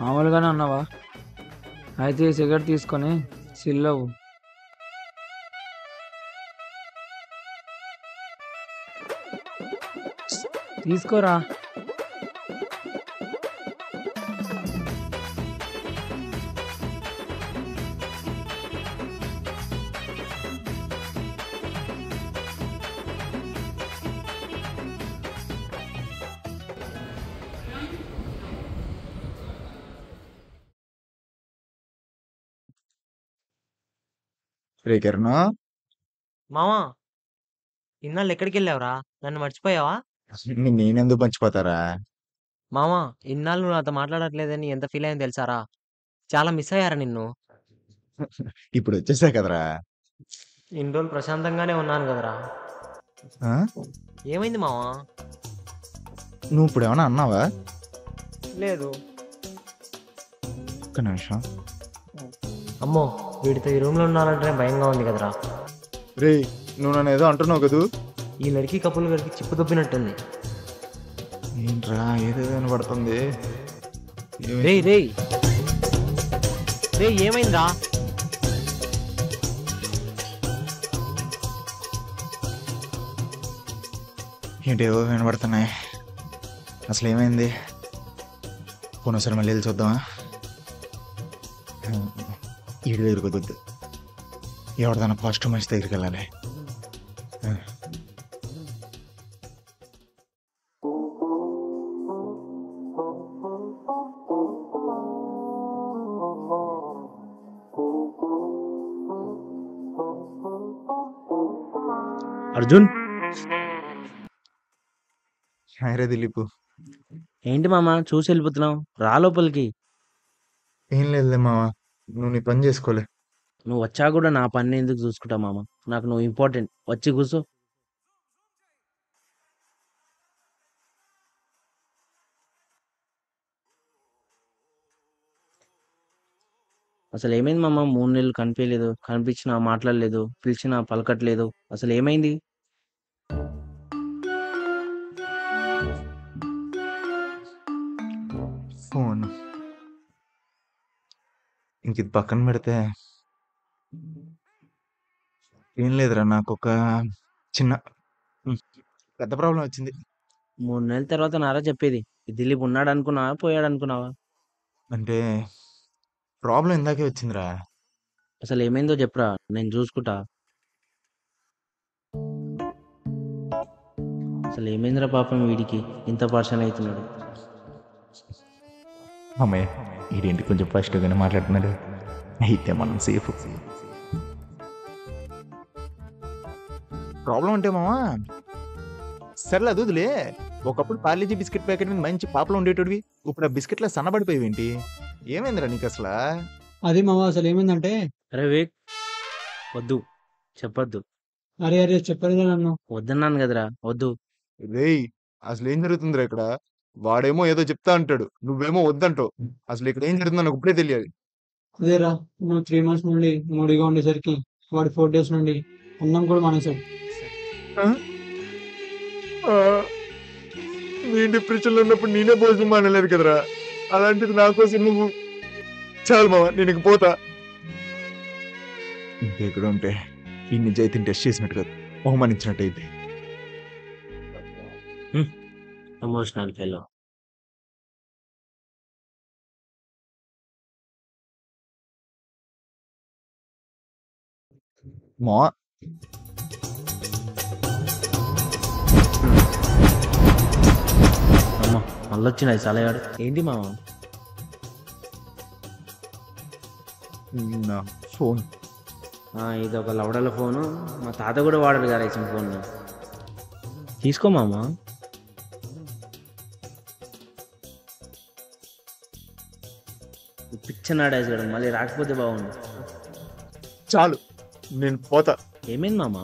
S3: మామూలుగానే ఉన్నావా? అయితే ఈ సిగరెట్ తీసుకొని చిల్లవు. తీసుకోరా.
S2: రే కిరణ్,
S8: మామా ఇన్నాళ్ళు ఎక్కడికి వెళ్ళావురా? నన్ను మర్చిపోయావా?
S2: నేనెందుకు మర్చిపోతారా?
S8: మామా ఇన్నాళ్ళు నువ్వు నాతో మాట్లాడట్లేదని ఎంత ఫీల్ అయింది తెలుసారా? చాలా మిస్ అయ్యారా నిన్ను.
S2: ఇప్పుడు వచ్చేసా కదరా.
S8: ఇన్ని రోజులు ప్రశాంతంగానే ఉన్నాను కదరా.
S2: ఆ?
S8: ఏమైంది మావా?
S2: నువ్వు ఇప్పుడు ఏమన్నా అన్నావా?
S8: లేదు.
S2: ఒక్క నిమిషం.
S8: అమ్మో వీడితో ఈ రూమ్లో ఉన్నానంటే భయంగా ఉంది కదరా.
S2: రే నువ్వు నన్ను ఏదో అంటున్నావు కదూ?
S8: ఈ లడికి కప్పులు గడికి చిప్పు దొబ్బినట్టుంది.
S2: ఏంట్రా ఏదో వినపడుతుంది?
S8: రే రే రే ఏమైందా?
S2: ఏంటేవో వినబడుతున్నాయి. అసలు ఏమైంది? పోనోసారి మళ్ళీ వెళ్ళి చూద్దామా? ఈడి దగ్గర కుదరద్దు, ఎవరిదైనా పాజిటివ్ మనిషి దగ్గరికి వెళ్ళాలి.
S8: అర్జున్
S2: హాయ్ దిలీప్.
S8: ఏంటి మామ చూసి వెళ్ళిపోతున్నావు? రా లోపలికి.
S2: ఏం లేదులే మామ, నువ్వు నీ పని చేసుకోలే.
S8: నువ్వు వచ్చా కూడా నా పని ఎందుకు చూసుకుంటావు మామ? నాకు నువ్వు ఇంపార్టెంట్. వచ్చి కూర్చో. అసలు ఏమైంది మామ? 3 నెలలు కనిపించలేదు, కనిపించినా మాట్లాడలేదు, పిలిచినా పలకట్లేదు. అసలు ఏమైంది?
S2: ఫోన్ ఇంక ఇది పక్కన పెడితే ఏం లేదురా, నాకు ఒక చిన్న పెద్ద ప్రాబ్లం వచ్చింది.
S8: 3 నెలల తర్వాత నారా చెప్పేది. ఈ దిలీప్ ఉన్నాడు అనుకున్నావా, పోయాడు అనుకున్నావా?
S2: అంటే ప్రాబ్లం ఇందాకే వచ్చిందిరా.
S8: అసలు ఏమైందో చెప్పురా, నేను చూసుకుంటా. అసలు ఏమైందిరా పాపం వీడికి ఇంత పర్సన్ అవుతున్నాడు?
S2: అమ్మాయి ఈడేంటి కొంచెం ఫస్ట్గానే మాట్లాడుతున్నాడు. అయితే మనం సేఫ్. ప్రాబ్లం అంటే మామా సర్లే అది వదిలే. ఒకప్పుడు పార్లేజీ బిస్కెట్ ప్యాకెట్ మీద మంచి పాపలు ఉండేటోడివి, ఇప్పుడు ఆ బిస్కెట్లో సన్నబడిపోయి ఏంటి? ఏమైందిరా నీకు అసలు?
S19: అది మామ అసలు ఏమైందంటే,
S8: అరే వేక్, వద్దు చెప్పొద్దు.
S19: అరే అరే చెప్పలేదు నన్ను.
S8: వద్దన్నాను కదరా, వద్దు.
S2: రేయ్ అసలు ఏం జరుగుతుందిరా ఇక్కడ? వాడేమో ఏదో చెప్తా అంటాడు, నువ్వేమో వద్దంటావు. అసలు ఇక్కడ ఏం జరుగుతుందో నాకు ఇప్పుడే తెలియాలి.
S19: అదేరా, నువ్వు 3 months నుండి మూడిగా ఉండేసరికి వాడు 4 days నుండి అన్నం కూడా మానేశాడు.
S2: నీ డిప్రెషన్లో ఉన్నప్పుడు నేనే భోజనం మానలేదు కదరా, అలాంటిది నా కోసం నువ్వు. చాలు మామ, నేను ఇంక పోతా. ఇంకెక్కడ ఉంటే ఈ నిజాయితీని టెస్ట్ చేసినట్టు కాదు, అవమానించినట్టు అయితే.
S8: Emotional fellow.
S2: మా
S8: అమ్మ మళ్ళీ వచ్చినాయి సలహాడు. ఏంటి మామ?
S2: నా ఫోన్.
S8: ఇది ఒక లవడల ఫోను. మా తాత కూడా వాడడు కదా ఇచ్చిన ఫోన్. తీసుకో మామ. పిచ్చనాడేసాడు, మళ్ళీ రాకపోతే బాగుండు.
S2: చాలు, నేను పోతా.
S8: ఏమైంది మామ?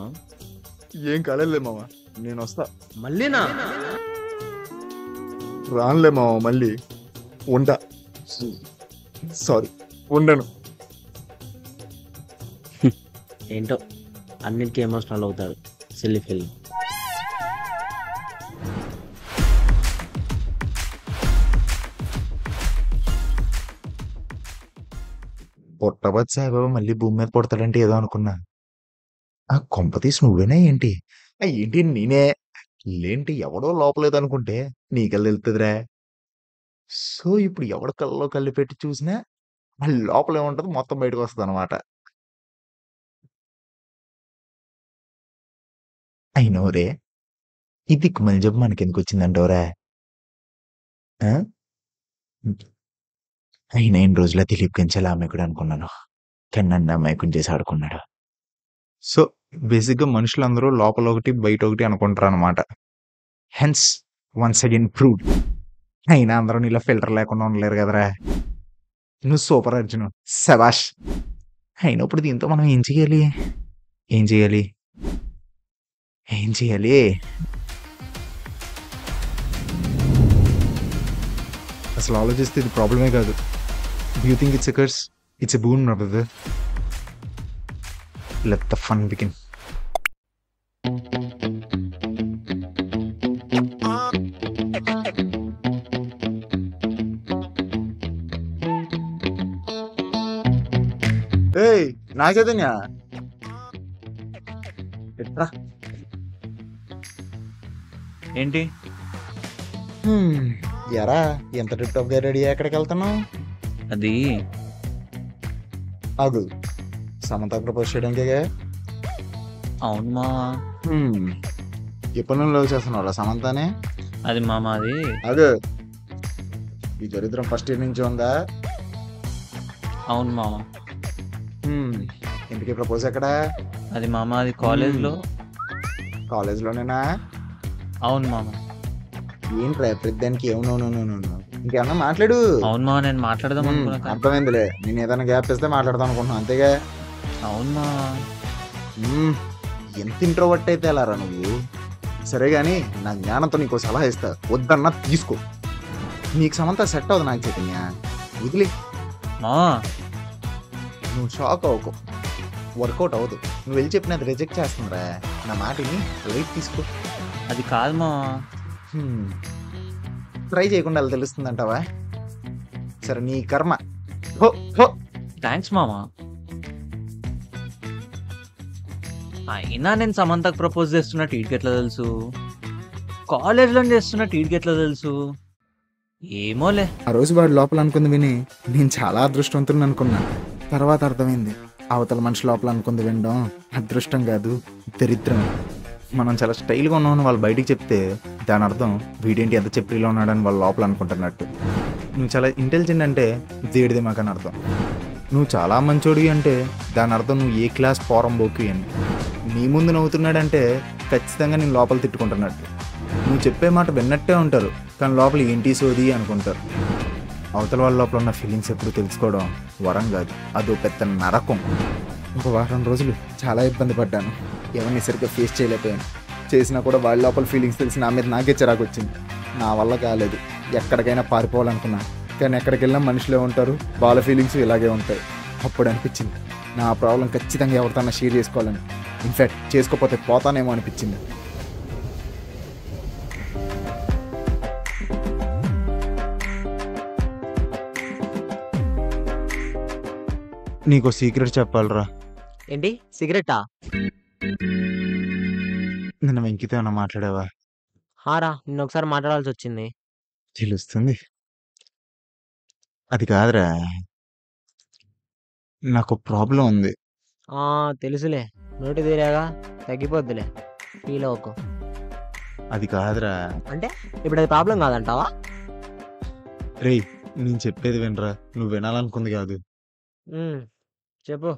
S2: ఏం కాలేదు మామ, నేను వస్తా.
S8: మళ్ళీనా?
S2: రానులే మామ, మళ్ళీ ఉంటా. సారీ, ఉండను.
S8: ఏంటో అన్నిటికీ ఎమోషనల్ అవుతాడు, సిల్లీ ఫీలింగ్.
S2: పుట్టబోతు సాయిబాబా మళ్ళీ భూమి మీద పుడతాడంటే ఏదో అనుకున్నా. ఆ కొంప తీసి నువ్వేనా ఏంటి? ఏంటి నేనే లేంటి? ఎవడో లోపలేదు అనుకుంటే నీకెళ్ళి వెళ్తుందిరా. సో ఇప్పుడు ఎవడ కళ్ళలో కళ్ళు పెట్టి చూసినా మళ్ళీ లోపల ఏముంటది మొత్తం బయటకు వస్తుంది అనమాట. అయినోరే, ఈ దిక్కుమని జబ్బు మనకెందుకు వచ్చిందంటోరా? అయినా ఎన్ని రోజుల దిలీప్ కంచెల అమ్మాయికుడు అనుకున్నాను, కానీ నన్ను అమ్మాయికుని చేసి ఆడుకున్నాడు. సో బేసిక్గా మనుషులందరూ లోపల ఒకటి బయట ఒకటి అనుకుంటారు అనమాట. Hence once again proved. అయినా అందరూ నీళ్ళ ఫిల్టర్ లేకుండా ఉండలేరు కదరా. నువ్వు సూపర్ అర్జును, శబాష్. అయినప్పుడు దీంతో మనం ఏం చేయాలి? ఏం చేయాలి? ఏం చేయాలి? అసలు ఆలోచిస్తే ఇది ప్రాబ్లమే కాదు. Do you think it's a curse? It's a boon, my brother. Let the fun begin. నా చైతన్య ఎట్రా
S4: ఏంటి
S2: ఎరా ఎంత టిప్ టాప్ గా రెడీ ఎక్కడికి వెళ్తున్నావు?
S4: అది
S2: ఆగు, సమంత ప్రపోజ్ చేయడానికే.
S4: అవును మామ.
S2: ఎప్పటి నుండి లవ్ చేస్తున్నావు సమంతనే?
S4: అది మామ అది
S2: అదే ఈ దరిద్రం ఫస్ట్ ఇయర్ నుంచి ఉందా?
S4: అవును మామ.
S2: ఇంటికి ప్రపోజ్ ఎక్కడా?
S4: అది మామ అది కాలేజ్లో.
S2: కాలేజ్లోనేనా?
S4: అవును మామ.
S2: ఏంట్రా ప్రతిదానికి ఏమన్నా ఇంకేమన్నా మాట్లాడు.
S4: అవును మామ, నేను మాట్లాడదాం అనుకున్నా.
S2: అర్థమైందిలే, నేను ఏదైనా గ్యాప్ ఇస్తే మాట్లాడదాం అనుకుంటున్నాను అంతేగా.
S4: అవును మామ.
S2: ఎంత ఇంట్రోవర్ట్ అయితే ఎలా రా నువ్వు? సరే గాని నా జ్ఞానంతో నీకు సలహా ఇస్తా, వద్దన్నా తీసుకో. నీకు సమంత సెట్ అవ్వదు నాకు చైతన్య, వదిలే. నువ్వు షాక్ అవ్వకు, వర్కౌట్ అవ్వదు. నువ్వు వెళ్ళి చెప్పినది రిజెక్ట్ చేస్తుందిరా. నా మాటని లైట్ తీసుకో.
S4: అది కాదు మా.
S2: ట్రై చేయకుండా అలా తెలుస్తుంది అంటావా? సరే నీ కర్మ. హో హో.
S4: థ్యాంక్స్ మామా. అయినా నేను సమంతకు ప్రపోజ్ చేస్తున్నట్టు వీడికి ఎట్లా తెలుసు? కాలేజ్లో చేస్తున్నట్టు వీడికి ఎట్లా తెలుసు? ఏమోలే.
S2: ఆ రోజు వాడు లోపల అనుకుంది విని నేను చాలా అదృష్టవంతుని అనుకున్నా. తర్వాత అర్థమైంది అవతల మనిషి లోపల అనుకుంది వినడం అదృష్టం కాదు, దరిద్రం. మనం చాలా స్టైల్గా ఉన్నామని వాళ్ళు బయటికి చెప్తే దాని అర్థం వీడేంటి ఎంత చెప్పిలో ఉన్నాడని వాళ్ళు లోపల అనుకుంటున్నట్టు. నువ్వు చాలా ఇంటెలిజెంట్ అంటే దేవుడిది మాకని అర్థం. నువ్వు చాలా మంచోడివి అంటే దాని అర్థం నువ్వు ఏ క్లాస్ పోరంబోకి అని. నీ ముందు నవ్వుతున్నాడంటే ఖచ్చితంగా నేను లోపల తిట్టుకుంటున్నట్టు. నువ్వు చెప్పే మాట విన్నట్టే ఉంటారు కానీ లోపల ఏంటి సోది అనుకుంటారు. అవతల వాళ్ళ లోపల ఉన్న ఫీలింగ్స్ ఎప్పుడు తెలుసుకోవడం వరం కాదు, అదో పెద్ద నరకం. ఒక వారం రోజులు చాలా ఇబ్బంది పడ్డాను, ఎవరిని సరిగ్గా ఫేస్ చేయలేకపోయాను. చేసినా కూడా వాళ్ళ లోపల ఫీలింగ్స్ తెలిసి నా మీద నాకే చిరాకు వచ్చింది. నా వల్ల కాలేదు. ఎక్కడికైనా పారిపోవాలనుకున్నా కానీ ఎక్కడికి వెళ్ళినా మనుషులే ఉంటారు, వాళ్ళ ఫీలింగ్స్ ఇలాగే ఉంటాయి. అప్పుడు అనిపించింది నా ప్రాబ్లం ఖచ్చితంగా ఎవరితోన్నా షేర్ చేసుకోవాలని. ఇన్ఫ్యాక్ట్ చేసుకోకపోతే పోతానేమో అనిపించింది. నీకు సీక్రెట్ చెప్పాలరా.
S8: ఏంటి సిగరెటా?
S2: నిన్న వెంకితో ఏమన్నా మాట్లాడావా?
S8: హారా, నిన్న ఒకసారి మాట్లాడాల్సి వచ్చింది.
S2: తెలుస్తుంది. అది కాదురా, నాకు ప్రాబ్లం ఉంది.
S8: తెలుసులే, నోటి తీరాగా తగ్గిపోద్దులే, ఫీల్ అవ్వకు.
S2: అది కాదురా.
S8: అంటే ఇప్పుడు అది ప్రాబ్లం కాదంటావా?
S2: రేయ్ నేను చెప్పేది వినరా, నువ్వు వినాలనుకుంది కాదు.
S8: చెప్పు.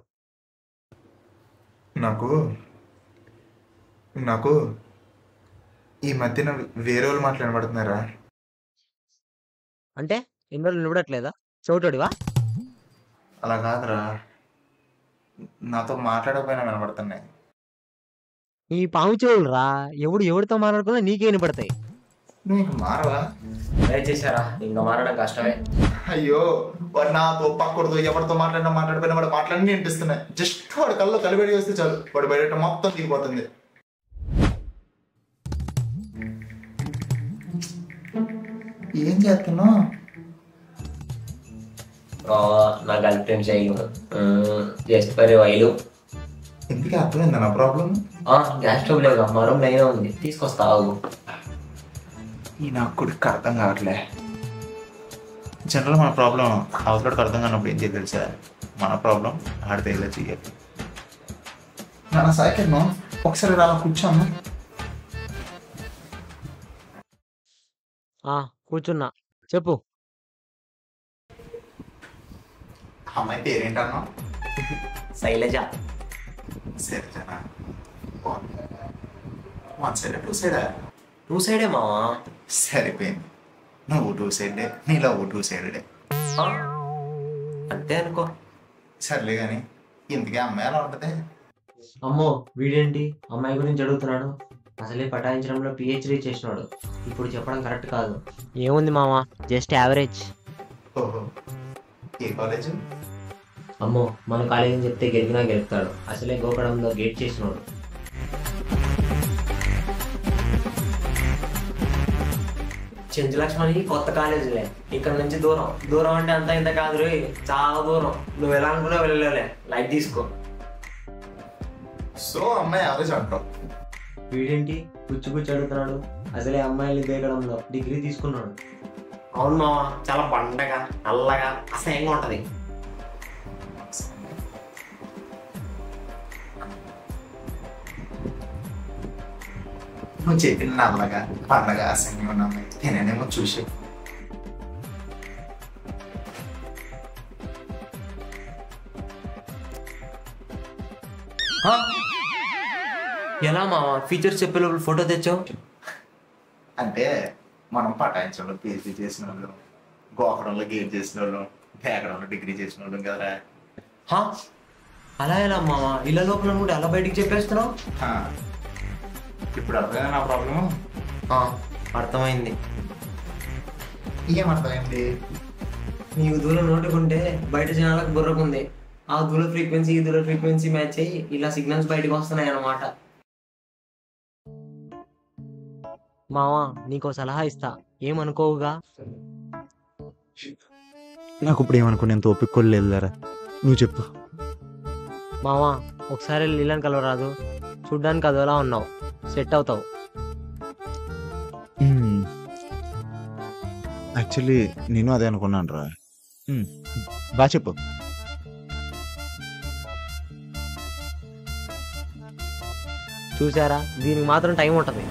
S2: నాకు ఈ మధ్యన వేరే వాళ్ళు మాట్లాడబడుతున్నారా?
S8: అంటే ఎన్ని రోజులు నిలబడట్లేదా? చోటుడివా?
S2: అలా కాదురా, నాతో మాట్లాడకపోయినా వినబడుతున్నాయి.
S8: ఈ పాము చెవులు రా, ఎవరితో మాట్లాడుకున్నా నీకే వినపడతాయి.
S2: నువ్వు మారవా?
S8: దయచేసారా, ఇంకా మారడం కష్టమే.
S2: అయ్యో వాడు నాతో పక్కడతో ఎవరితో మాట్లాడిపోయినా వాడు మాట్లాడి అనిపిస్తున్నాయి. జస్ట్ వాడు కళ్ళు కలిపెడి వస్తే చాలు వాడు బయట మొత్తం దిగిపోతుంది. ఏం చేస్తున్నావు?
S8: నా గర్ల్ ఫ్రెండ్ చేయను జస్ట్ పరి వైలు.
S2: ఇంటికి అర్థమైందా నా ప్రాబ్లం?
S8: గ్యాస్ స్టవ్ లేదు, మరో లైన్ ఉంది, తీసుకొస్తావు.
S2: ఈ నాకు కూడా అర్థం కావట్లే. జనరల్ మన ప్రాబ్లం అవతలకి అర్థం కానప్పుడు ఏం చేయాలి తెలుసా? మన ప్రాబ్లం ఆడితే ఇలా చేయాలి. నా సైకిల్ ఒకసారి అలా కూర్చోమ్మా.
S8: కూర్చున్నా, చెప్పు.
S2: అమ్మాయి పేరేంటన్నా?
S8: శైలజ.
S2: శైలజనా? వన్ సైడ్ టూ సైడా?
S8: టూ సైడే మావా.
S2: సరిపోయింది, నువ్వు టూ సైడే, నీలో టూ సైడే.
S8: అంతే అనుకో.
S2: సర్లే కానీ ఇంతకీ అమ్మాయి ఎలా ఉంటుంది?
S8: అమ్మో వీడేంటి అమ్మాయి గురించి అడుగుతున్నాడు? అసలే పటాయించడంలో పిహెచ్డీ చేసినాడు, ఇప్పుడు చెప్పడం కరెక్ట్ కాదు. ఏముంది మావా, జస్ట్ యావరేజ్.
S2: ఓహో, ఏ కాలేజ్?
S8: అమ్మో మన కాలేజ్ అని చెప్తే గెలిపినా గెలుపుతాడు, అసలే గోకడంలో గేట్ చేసినాడు. చెంచులక్ష్మణి కొత్త కాలేజీలే, ఇక్కడ నుంచి దూరం. దూరం అంటే అంత ఇంత కాదు రే, చాలా దూరం. నువ్వు ఎలా అనుకున్నా వెళ్ళలే, లైట్ తీసుకో.
S2: సో అమ్మాయి యావరేజ్ అంటావు.
S8: వీడేంటి కూర్చు అడుగుతున్నాడు? అసలే అమ్మాయిలు దేగడంలో డిగ్రీ తీసుకున్నాడు.
S9: అవును మావా, చాలా బండగా నల్లగా అసహ్యంగా ఉంటది.
S2: నువ్వు చెప్పిన నల్లగా పండగ అసహ్యంగా ఉన్న అమ్మాయి నేనేమో చూసి
S9: ఎలా మావా ఫీచర్స్ చెప్పే లోపల ఫోటో తెచ్చావు?
S2: అంటే మనం పటాయించడంలో పీహెచ్డీ చేసిన వాళ్ళు, గోకడంలో గేట్ చేసిన వాళ్ళు, తేకడంలో డిగ్రీ చేసిన వాళ్ళు కదరా.
S9: అలా ఎలా మావా ఇళ్ళ లోపల కూడా ఎలా బయటికి చెప్పేస్తున్నావు?
S2: ఇప్పుడు అర్థమైందా నా ప్రాబ్లము?
S9: అర్థమైంది.
S2: ఏం అర్థమైంది?
S9: నీకు దూరం నోటుకుంటే బయట జనాలకు బుర్రకుంది. ఆ దూర ఫ్రీక్వెన్సీ ఈ దూర ఫ్రీక్వెన్సీ మ్యాచ్ అయ్యి ఇలా సిగ్నల్స్ బయటకు వస్తున్నాయి అన్నమాట.
S8: మావా నీకో సలహా ఇస్తా, ఏమనుకోవుగా?
S2: నాకు ఇప్పుడు ఏమనుకునేంత ఓపిక లేదురా, నువ్వు చెప్పు.
S8: మావా ఒకసారి లీలను కలవరాదు, చూడ్డానికి అదోలా ఉన్నావు, సెట్ అవుతావు.
S2: యాక్చువల్లీ నేను అదే అనుకున్నాను రా. బాగా చెప్పు.
S8: చూసారా, దీనికి మాత్రం టైం ఉంటుంది.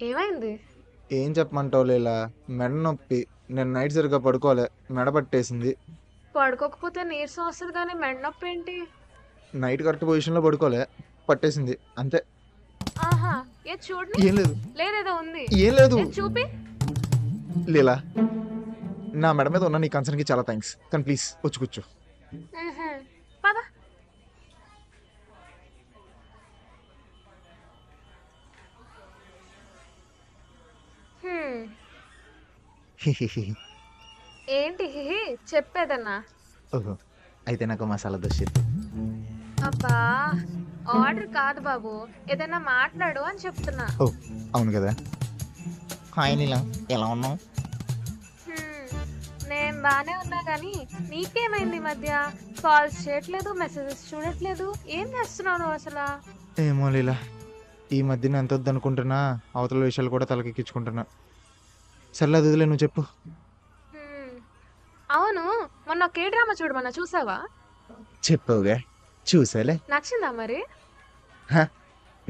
S10: ఏమైంది?
S2: ఏం చెప్పమంటావు లేలా, మెడ నొప్పి. నేను నైట్ సరిగ్గా పడుకోలే, మెడ పట్టేసింది.
S10: పడుకోకపోతే నీరసం వస్తుంది కానీ మెడ నొప్పి ఏంటి?
S2: నైట్ కరెక్ట్ పొజిషన్లో పడుకోలే, పట్టేసింది అంతే.
S10: ఆహా, ఏ చూడు.
S2: ఏం లేదు.
S10: లేదేదో ఉంది.
S2: ఏం లేదు.
S10: చూపి.
S2: లీలా, నా మెడ మీద ఉన్న నీ కన్సర్న్కి చాలా థ్యాంక్స్, కానీ ప్లీజ్ వచ్చి కూర్చో.
S10: పద. ఏంటి చెప్పేదన్నా?
S2: ఓహో, అయితే నాకు మసాలా దోశ.
S10: అబ్బా, ఆర్డర్ కాదు బాబు, ఏదైనా మాట్లాడు అని చెప్తున్నా.
S2: ఓ అవును కదా. హాయ్ నీలా, ఎలా ఉన్నావు?
S10: నేను బానే ఉన్నా కానీ నీకేమైంది ఈ మధ్య? కాల్స్ చేయట్లేదు, మెసేజెస్ చూడట్లేదు, ఏం చేస్తున్నావు నువ్వు అసలు?
S2: ఏమో లీలా, ఈ మధ్యన ఎంత వద్దనుకుంటున్నా అవతల విషయాలు కూడా తలకెక్కించుకుంటున్నా. సర్లే అది వదిలే, నువ్వు చెప్పు.
S10: అవును, మొన్న కే డ్రామా చూడమన్నా, చూసావా?
S2: చెప్పవుగా, చూసాలే.
S10: నచ్చిందా మరి?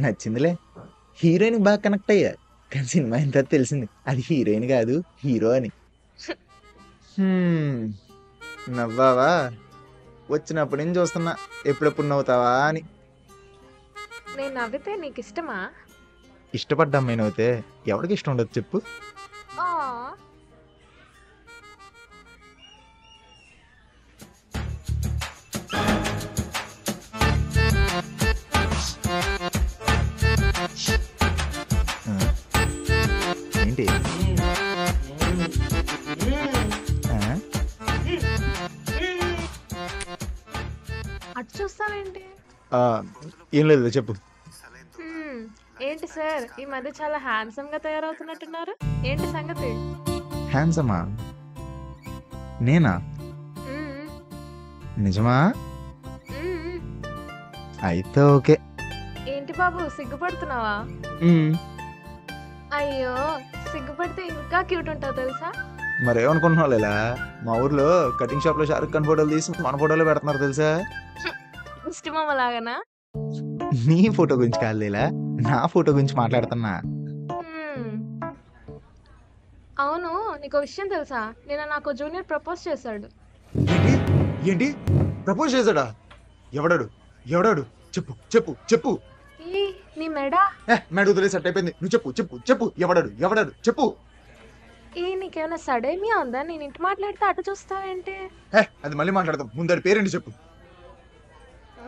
S2: నచ్చిందిలే. హీరోయిన్ బాగా కనెక్ట్ అయ్యా, కానీ సినిమా ఎంత తెలిసింది అది హీరోయిన్ కాదు హీరో అని. నవ్వావా? వచ్చినప్పుడు నేను చూస్తున్నా ఎప్పుడెప్పుడు నవ్వుతావా అని.
S10: నేను నవ్వితే నీకు ఇష్టమా?
S2: ఇష్టపడ్డా అమ్మాయి నవ్వుతే ఎవరికి ఇష్టం ఉండదు చెప్పు. ఏంటి?
S10: అటు చూస్తావేంటి?
S2: ఏం లేదు చెప్పు.
S10: ఏంటి సార్, ఈ మధ్య చాలా హ్యాండ్సమ్ గా తయారవుతున్నట్టున్నారు, ఏంటి సంగతి?
S2: హ్యాండ్సమా? నేనా? నిజమా? అయితే ఓకే.
S10: ఏంటి బాబు, సిగ్గుపడుతున్నావా? అయ్యో, సిగ్గుపడితే ఇంకా క్యూట్ ఉంటావు తెలుసా?
S2: మరేమనుకుంటున్నావు లేలా, మా ఊర్లో కటింగ్ షాప్ లో షారుఖ్ ఖాన్ ఫోటోలు తీసి మన ఫోటోలో పెడుతున్నారు తెలుసా?
S10: ఇష్టమమ్మ లాగానా?
S2: నీ ఫోటో గురించి కాదు లేలా, నా ఫోటో గురించి మాట్లాడుతున్నా.
S10: అవును, నీకు విషయం తెలుసా, నిన్న నాకు జూనియర్ ప్రపోజ్ చేశాడు.
S2: ఏంటి? ప్రపోజ్ చేశాడా? ఎవడాడు? ఎవడాడు? చెప్పు చెప్పు చెప్పు.
S10: నీ మెడ
S2: మెడ వదిలే సెట్ అయిపోయింది, నువ్వు చెప్పు చెప్పు చెప్పు. ఎవడాడు? ఎవడాడు? చెప్పు.
S10: నీకేమైనా సడేమియా ఉందా? నేను ఇంటి మాట్లాడితే అటు చూస్తావేంటి?
S2: అది మళ్ళీ మాట్లాడదాం, ముందడి పేరేంటి చెప్పు.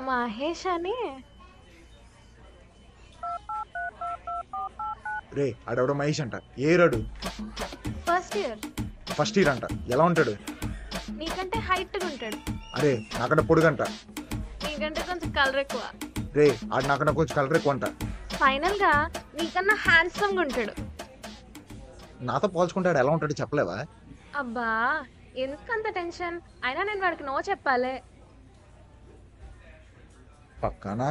S10: మహేష్ అని.
S2: రే ఆడెవడో మహేష్ అంట. ఏరాడు?
S10: First year.
S2: ఫస్ట్ ఇయర్ అంట. ఎలా ఉంటాడు?
S10: నీకంటే హైట్గా ఉంటాడు.
S2: అరే నాకంటే పొడుగంట.
S10: నీకంటే కొంచెం కలర్ ఎక్కువ.
S2: రే ఆడు నాకన్నా కొంచెం కలర్ ఎక్కువ అంట.
S10: ఫైనల్ గా నీకన్నా హ్యాండ్సమ్ గా ఉంటాడు.
S2: నాతో పోల్చుకుంటాడు ఎలా ఉంటాడు చెప్పలేవా?
S10: అబ్బా ఎందుకంత టెన్షన్? అయినా నేను వాడికి నో చెప్పాలే.
S2: పక్కానా?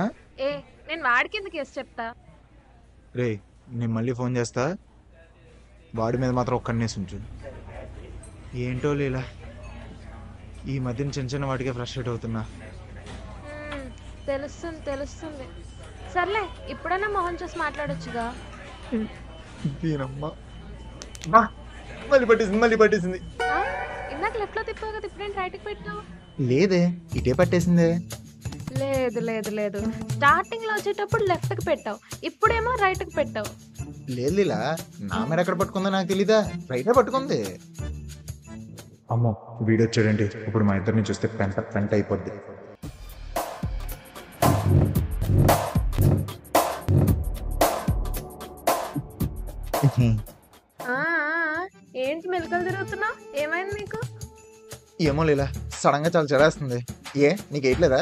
S10: నేను వాడికి ఎందుకు ఎస్ చెప్తా?
S2: రే నేను మళ్ళీ ఫోన్ చేస్తా. వాడి మీద మాత్రం ఒక్క కన్నేసి ఉంచు. ఏంటో లీలా ఈ మధ్యన చిన్న చిన్న వాటికే ఫ్రస్ట్రేట్ అవుతున్నా.
S10: తెలుస్తుంది. సర్లే ఇప్పుడైనా మొహం చూసి మాట్లాడొచ్చుగా.
S2: దీనమ్మా మళ్ళీ పట్టేసింది.
S10: ఇందాక లెఫ్ట్ లో తిప్పావు కదా, ఇప్పుడేంటి రైట్ కి పెట్టావు?
S2: లేదే ఇటే పట్టేసిందే.
S10: లేదు స్టార్టింగ్ లో వచ్చేటప్పుడు లెఫ్ట్ కి పెట్టావు, ఇప్పుడేమో రైట్ కి పెట్టావు.
S2: లేదు లీలా నా మీద ఎక్కడ పట్టుకుందో నాకు తెలీదా, రైటే పట్టుకుంది. అమ్మో వీడియో వచ్చాడండి. ఇప్పుడు మా ఇద్దరిని చూస్తే పెంట అయిపోద్ది.
S10: ఏంటి మెలకలు తిరుగుతున్నావు? ఏమైంది నీకు?
S2: ఏమో లీలా సడన్ గా చాలా చలేస్తుంది. నీకు వేయట్లేదా?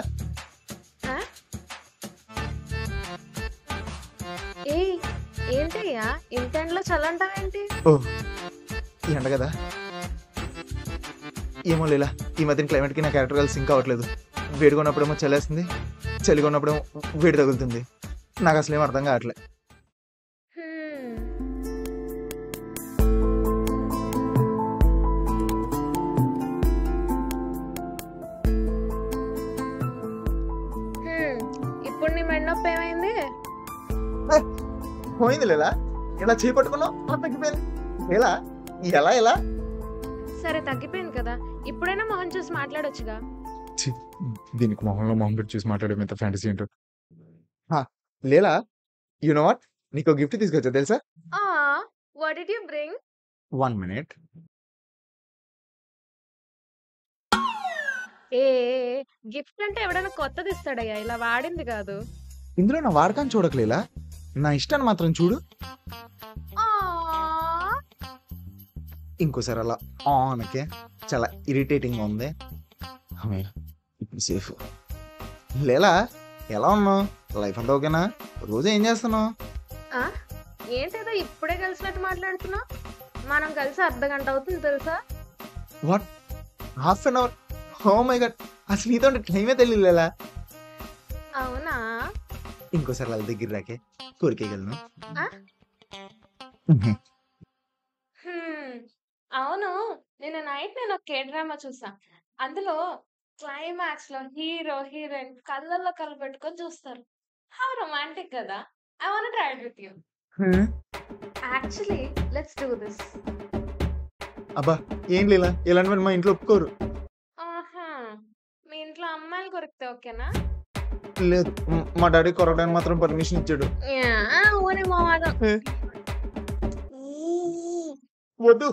S10: ఏంటయ్యా ఇంత ఎండలో చల్లంటావేంటి?
S2: ఓ ఈ ఎండ కదా. ఏమో లీలా ఈ మధ్యన క్లైమేట్ కి నా క్యారెక్టర్ కలిసి సింక్ అవ్వట్లేదు. వేడిగా ఉన్నప్పుడేమో చలేస్తుంది, చలిగా ఉన్నప్పుడేమో వేడి తగులుతుంది. నాకు అసలు ఏం అర్థం కావట్లే.
S10: ఇప్పుడు నీ మెడ నొప్పి ఏమైంది?
S2: పోయింది లీలా. ఇలా చేపట్టుకున్నావు తగ్గిపోయింది. ఎలా
S10: సరే తగ్గిపోయింది కదా, ఇప్పుడైనా మొహం చూసి మాట్లాడొచ్చుగా.
S2: దీనికి మొహంలో మొహం పెట్టి చూసి మాట్లాడే ఎంత ఫ్యాంటసీ ఏంటో. లీలా యు నో వాట్, నీకు గిఫ్ట్ తీసుకొచ్చా తెలుసా?
S10: What did you bring?
S2: 1 minute.
S10: Gift అంటే ఎవడైనా కొత్తది ఇస్తాడయ్యా, ఇలా వాడింది కాదు.
S2: ఇందులో నా వాడకాన్ని చూడకలేలా, నా ఇష్టాన్ని మాత్రం చూడు. ఇంకోసారి అలా ఆనకే చాలా ఇరిటేటింగ్ గా ఉంది. ఇప్పుడు సేఫ్. లీలా ఎలా ఉన్నావు? లైఫ్ అంతా ఓకేనా? రోజు ఏం చేస్తున్నావు?
S10: ఏంటేదో ఇప్పుడే కలిసినట్టు మాట్లాడుతున్నావు? మనం కలిసి అర్ధగంట అవుతుంది తెలుసా?
S2: What, half an hour? Oh my God, అసలు నీతో టైమే తెలియలేలా.
S10: అవునా?
S2: ఇంకోసారి వాళ్ళ దగ్గర రాకే కోరికేయగలను.
S10: అవును, నిన్న నైట్ నేను ఒక కే డ్రామా చూసా. అందులో క్లైమాక్స్ లో హీరో హీరోయిన్ కళ్ళల్లో కళ్ళు పెట్టుకొని చూస్తారు. హౌ రొమాంటిక్ కదా. I want try it with you. Actually let's do this.
S2: అబ్బా ఏం లీలా, ఇలాంటి మా ఇంట్లో ఒప్పుకోరు.
S10: మీ ఇంట్లో అమ్మాయిలు కొరికితే ఓకేనా?
S2: లేదు, మా డాడీ కొరకడానికి మాత్రం పర్మిషన్ ఇచ్చాడు. వద్దు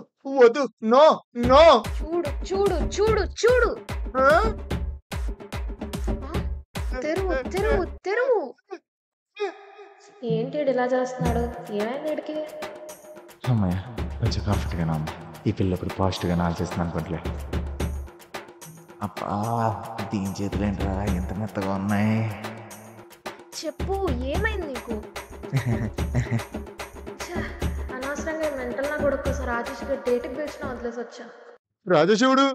S2: నో నో.
S10: చూడు చూడు చూడు చూడు. తెరువు. ఏంటి ఇలా చేస్తున్నాడు? ఏమైంది వీడికి?
S2: అమ్మాయ కొంచెం కంఫర్ట్ గానే ఉంది. ఈ పిల్ల ఇప్పుడు పాజిటివ్ గా ఆలోచిస్తుంది అనుకోవట్లే. అబ్బా దీని చేతులు ఏంట్రా ఎంత మెత్తగా ఉన్నాయి.
S10: చెప్పు ఏమైంది నీకు? అనవసరంగా మెంటల్ నా కొడుకు రాజేష్ గారు డేట్కి పిలిచిన వదిలేసి వచ్చా.
S2: రాజేశివుడు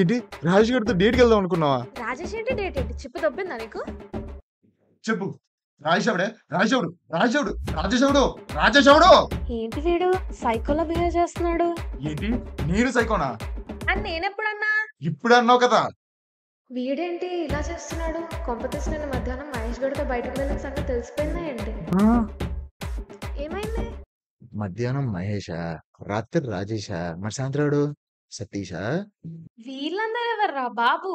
S2: ఏంటి? రాజేష్ గారితో డేట్కి వెళ్దాం అనుకున్నావా?
S10: రాజేష్ ఏంటి డేట్ ఏంటి? చెప్పు దొబ్బిందా నీకు?
S2: చెప్పు. రాజేశవుడు
S10: ఏంటి వీడు సైకోలో బిహేవ్ చేస్తున్నాడు?
S2: ఏంటి నేను సైకోనా?
S10: అని నేనెప్పుడన్నా?
S2: ఇప్పుడు అన్నావు కదా.
S10: వీడేంటి ఇలా చేస్తున్నాడు? కొంపతీసి నేను మధ్యాహ్నం మహేష్ గడితో బయటకు వెళ్ళిన సంగతి తెలిసిపోయిందా ఏంటి? ఏమైంది?
S2: మధ్యాహ్నం మహేషా, రాత్రి రాజేషా, మరి సాయంత్రాడు సతీషా?
S10: వీళ్ళందరూ ఎవర్రా బాబు?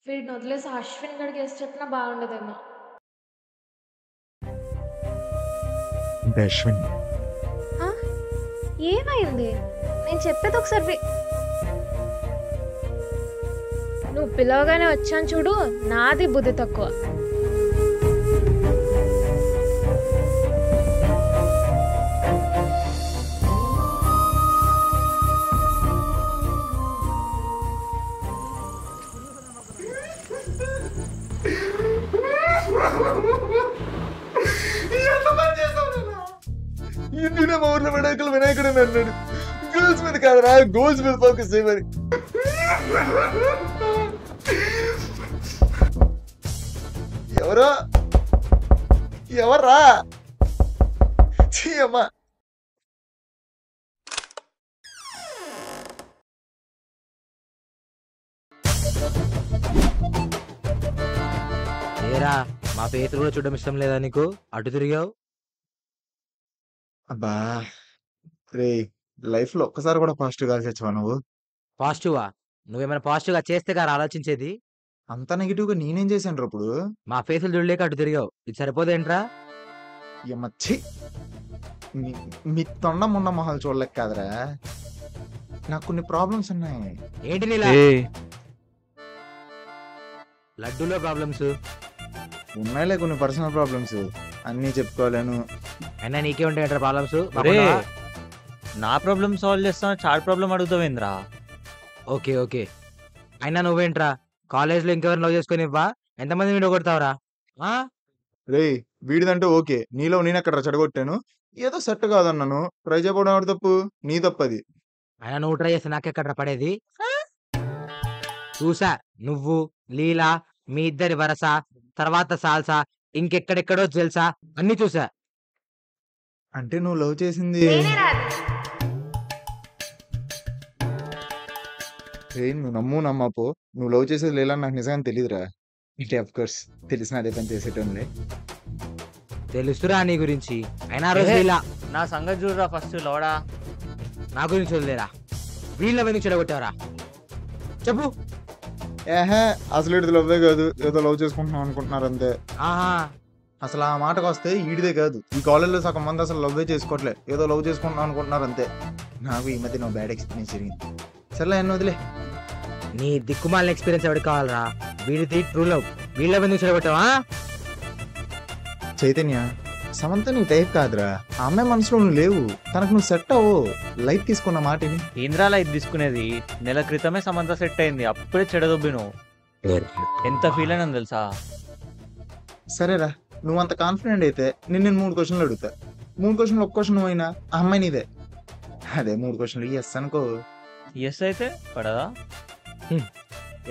S10: వీడిని వదిలేసి అశ్విన్ గడికి వేసి చెప్పినా బాగుండదేమో.
S2: అశ్విన్
S10: ఏమైంది? నేను చెప్పేది ఒకసారి నువ్వు పిలవగానే వచ్చాను చూడు, నాది బుద్ధి తక్కువ.
S2: ఇందులో మా ఊర్లో వినాయకుడు అని అన్నాడు. గర్ల్స్ మీద కాదురా, గోల్స్ మీద ఫోకస్ చేయమని. ఎవరో ఎవర్రా? అమ్మా
S9: ఏరా మా పేతులు కూడా చూడడం ఇష్టం లేదా నీకు? అటు తిరిగావు.
S2: అబ్బా రే, లైఫ్ లో ఒక్కసారి కూడా పాజిటివ్ గా చచ్చావా నువ్వు?
S9: పాజిటివా? నువ్వేమైనా పాజిటివ్ గా చేస్తే గారు ఆలోచించేది.
S2: అంత నెగిటివ్ గా నేనేం చేశాను రా ఇప్పుడు?
S9: మా ఫేసులు చూడలేక అటు తిరిగావు. ఇది సరిపోదేంట్రా?
S2: మచ్చి మీ తొండ మొన్న మొహాలు చూడలేక కాదురా, నాకు కొన్ని ప్రాబ్లమ్స్ ఉన్నాయి.
S9: ఏంటి నీలా? లడ్డూలో ప్రాబ్లమ్స్
S2: ఉన్నాయిలే కొన్ని పర్సనల్ ప్రాబ్లమ్స్, అన్నీ చెప్పుకోలేను.
S9: అయినా నీకే ఉంటాయంటారా ప్రాబ్లమ్స్?
S4: నా ప్రాబ్లమ్ సాల్వ్ చేస్తాను, చాట్ ప్రాబ్లం అడుగుతావేంద్రా?
S9: Okay okay. అయినా నువ్వేంట్రా కాలేజ్ లో ఇంకెవరిని లవ్ చేసుకుని ఇవ్వా? ఎంతమంది వీడియో కొడతావురా?
S2: రే వీడిదంటే ఓకే, నీలో నేను అక్కడ చెడగొట్టాను, ఏదో సెట్ కాదన్నాను. ట్రై చేయకపోవడం ఎవరి తప్పు? నీ తప్పది.
S9: అయినా నువ్వు ట్రై చేస్తే నాకెక్కడ పడేది? చూసా నువ్వు లీలా మీ ఇద్దరి వరస, తర్వాత సాల్సా, ఇంకెక్కడెక్కడో జల్సా అన్ని చూసా.
S2: అంటే నువ్వు లవ్ చేసింది నువ్వు నమ్ము నమ్మపో, నువ్వు లవ్ చేసేది లేలా నాకు నిజంగా తెలియదురా. అంటే అఫ్ కోర్స్ తెలిసిన అదే పని చేసేటోన్లే.
S9: తెలుసురా నీ గురించి. అయినా రోజు లీలా
S4: నా సంగతి చూడరా ఫస్ట్ లోడా.
S9: నా గురించి వదిలేరా. వీళ్ళ ఎందుకు చెడగొట్టావరా చెప్పు.
S2: ఏహే అసలు ఇది లవ్వే కాదు, ఏదో లవ్ చేసుకుంటున్నాం అనుకుంటున్నారు అంతే. అసలు ఆ మాటకు వస్తే ఈడిదే కాదు, ఈ కాలేజ్లో సగం మంది అసలు లవ్వే చేసుకోవట్లే, ఏదో లవ్ చేసుకుంటున్నాం అనుకుంటున్నారు అంతే. నాకు ఈ మధ్య నువ్వు బ్యాడ్ ఎక్స్పీరియన్స్ జరిగింది. సర్లే ఎన్నో వదిలే.
S9: నీ దిక్కుమాలిన ఎక్స్పీరియన్స్ ఎవరికి కావాలరా? వీడిది ట్రూ లవ్. వీళ్ళ ఎందుకు చెడగొట్టావా?
S2: చైతన్య, సమంత నీ టైప్ కాదురా. ఆ అమ్మాయి మనసులో నువ్వు లేవు, తనకు నువ్వు సెట్ అవ్వు. లైట్ తీసుకున్న మాటని.
S4: ఏంద్రా లైట్ తీసుకునేది? నెల క్రితమే సమంత సెట్ అయింది, అప్పుడే చెడదొబ్బిను. ఎంత ఫీల్ అయినా తెలుసా?
S2: సరేరా, నువ్వు అంత కాన్ఫిడెంట్ అయితే నేను 3 క్వశ్చన్లు అడుగుతా. 3 క్వశ్చన్లు 1 క్వశ్చన్ అయినా ఆ అమ్మాయి నీదే. అదే 3 క్వశ్చన్లు ఎస్ అనుకో.
S4: ఎస్ అయితే పడదా?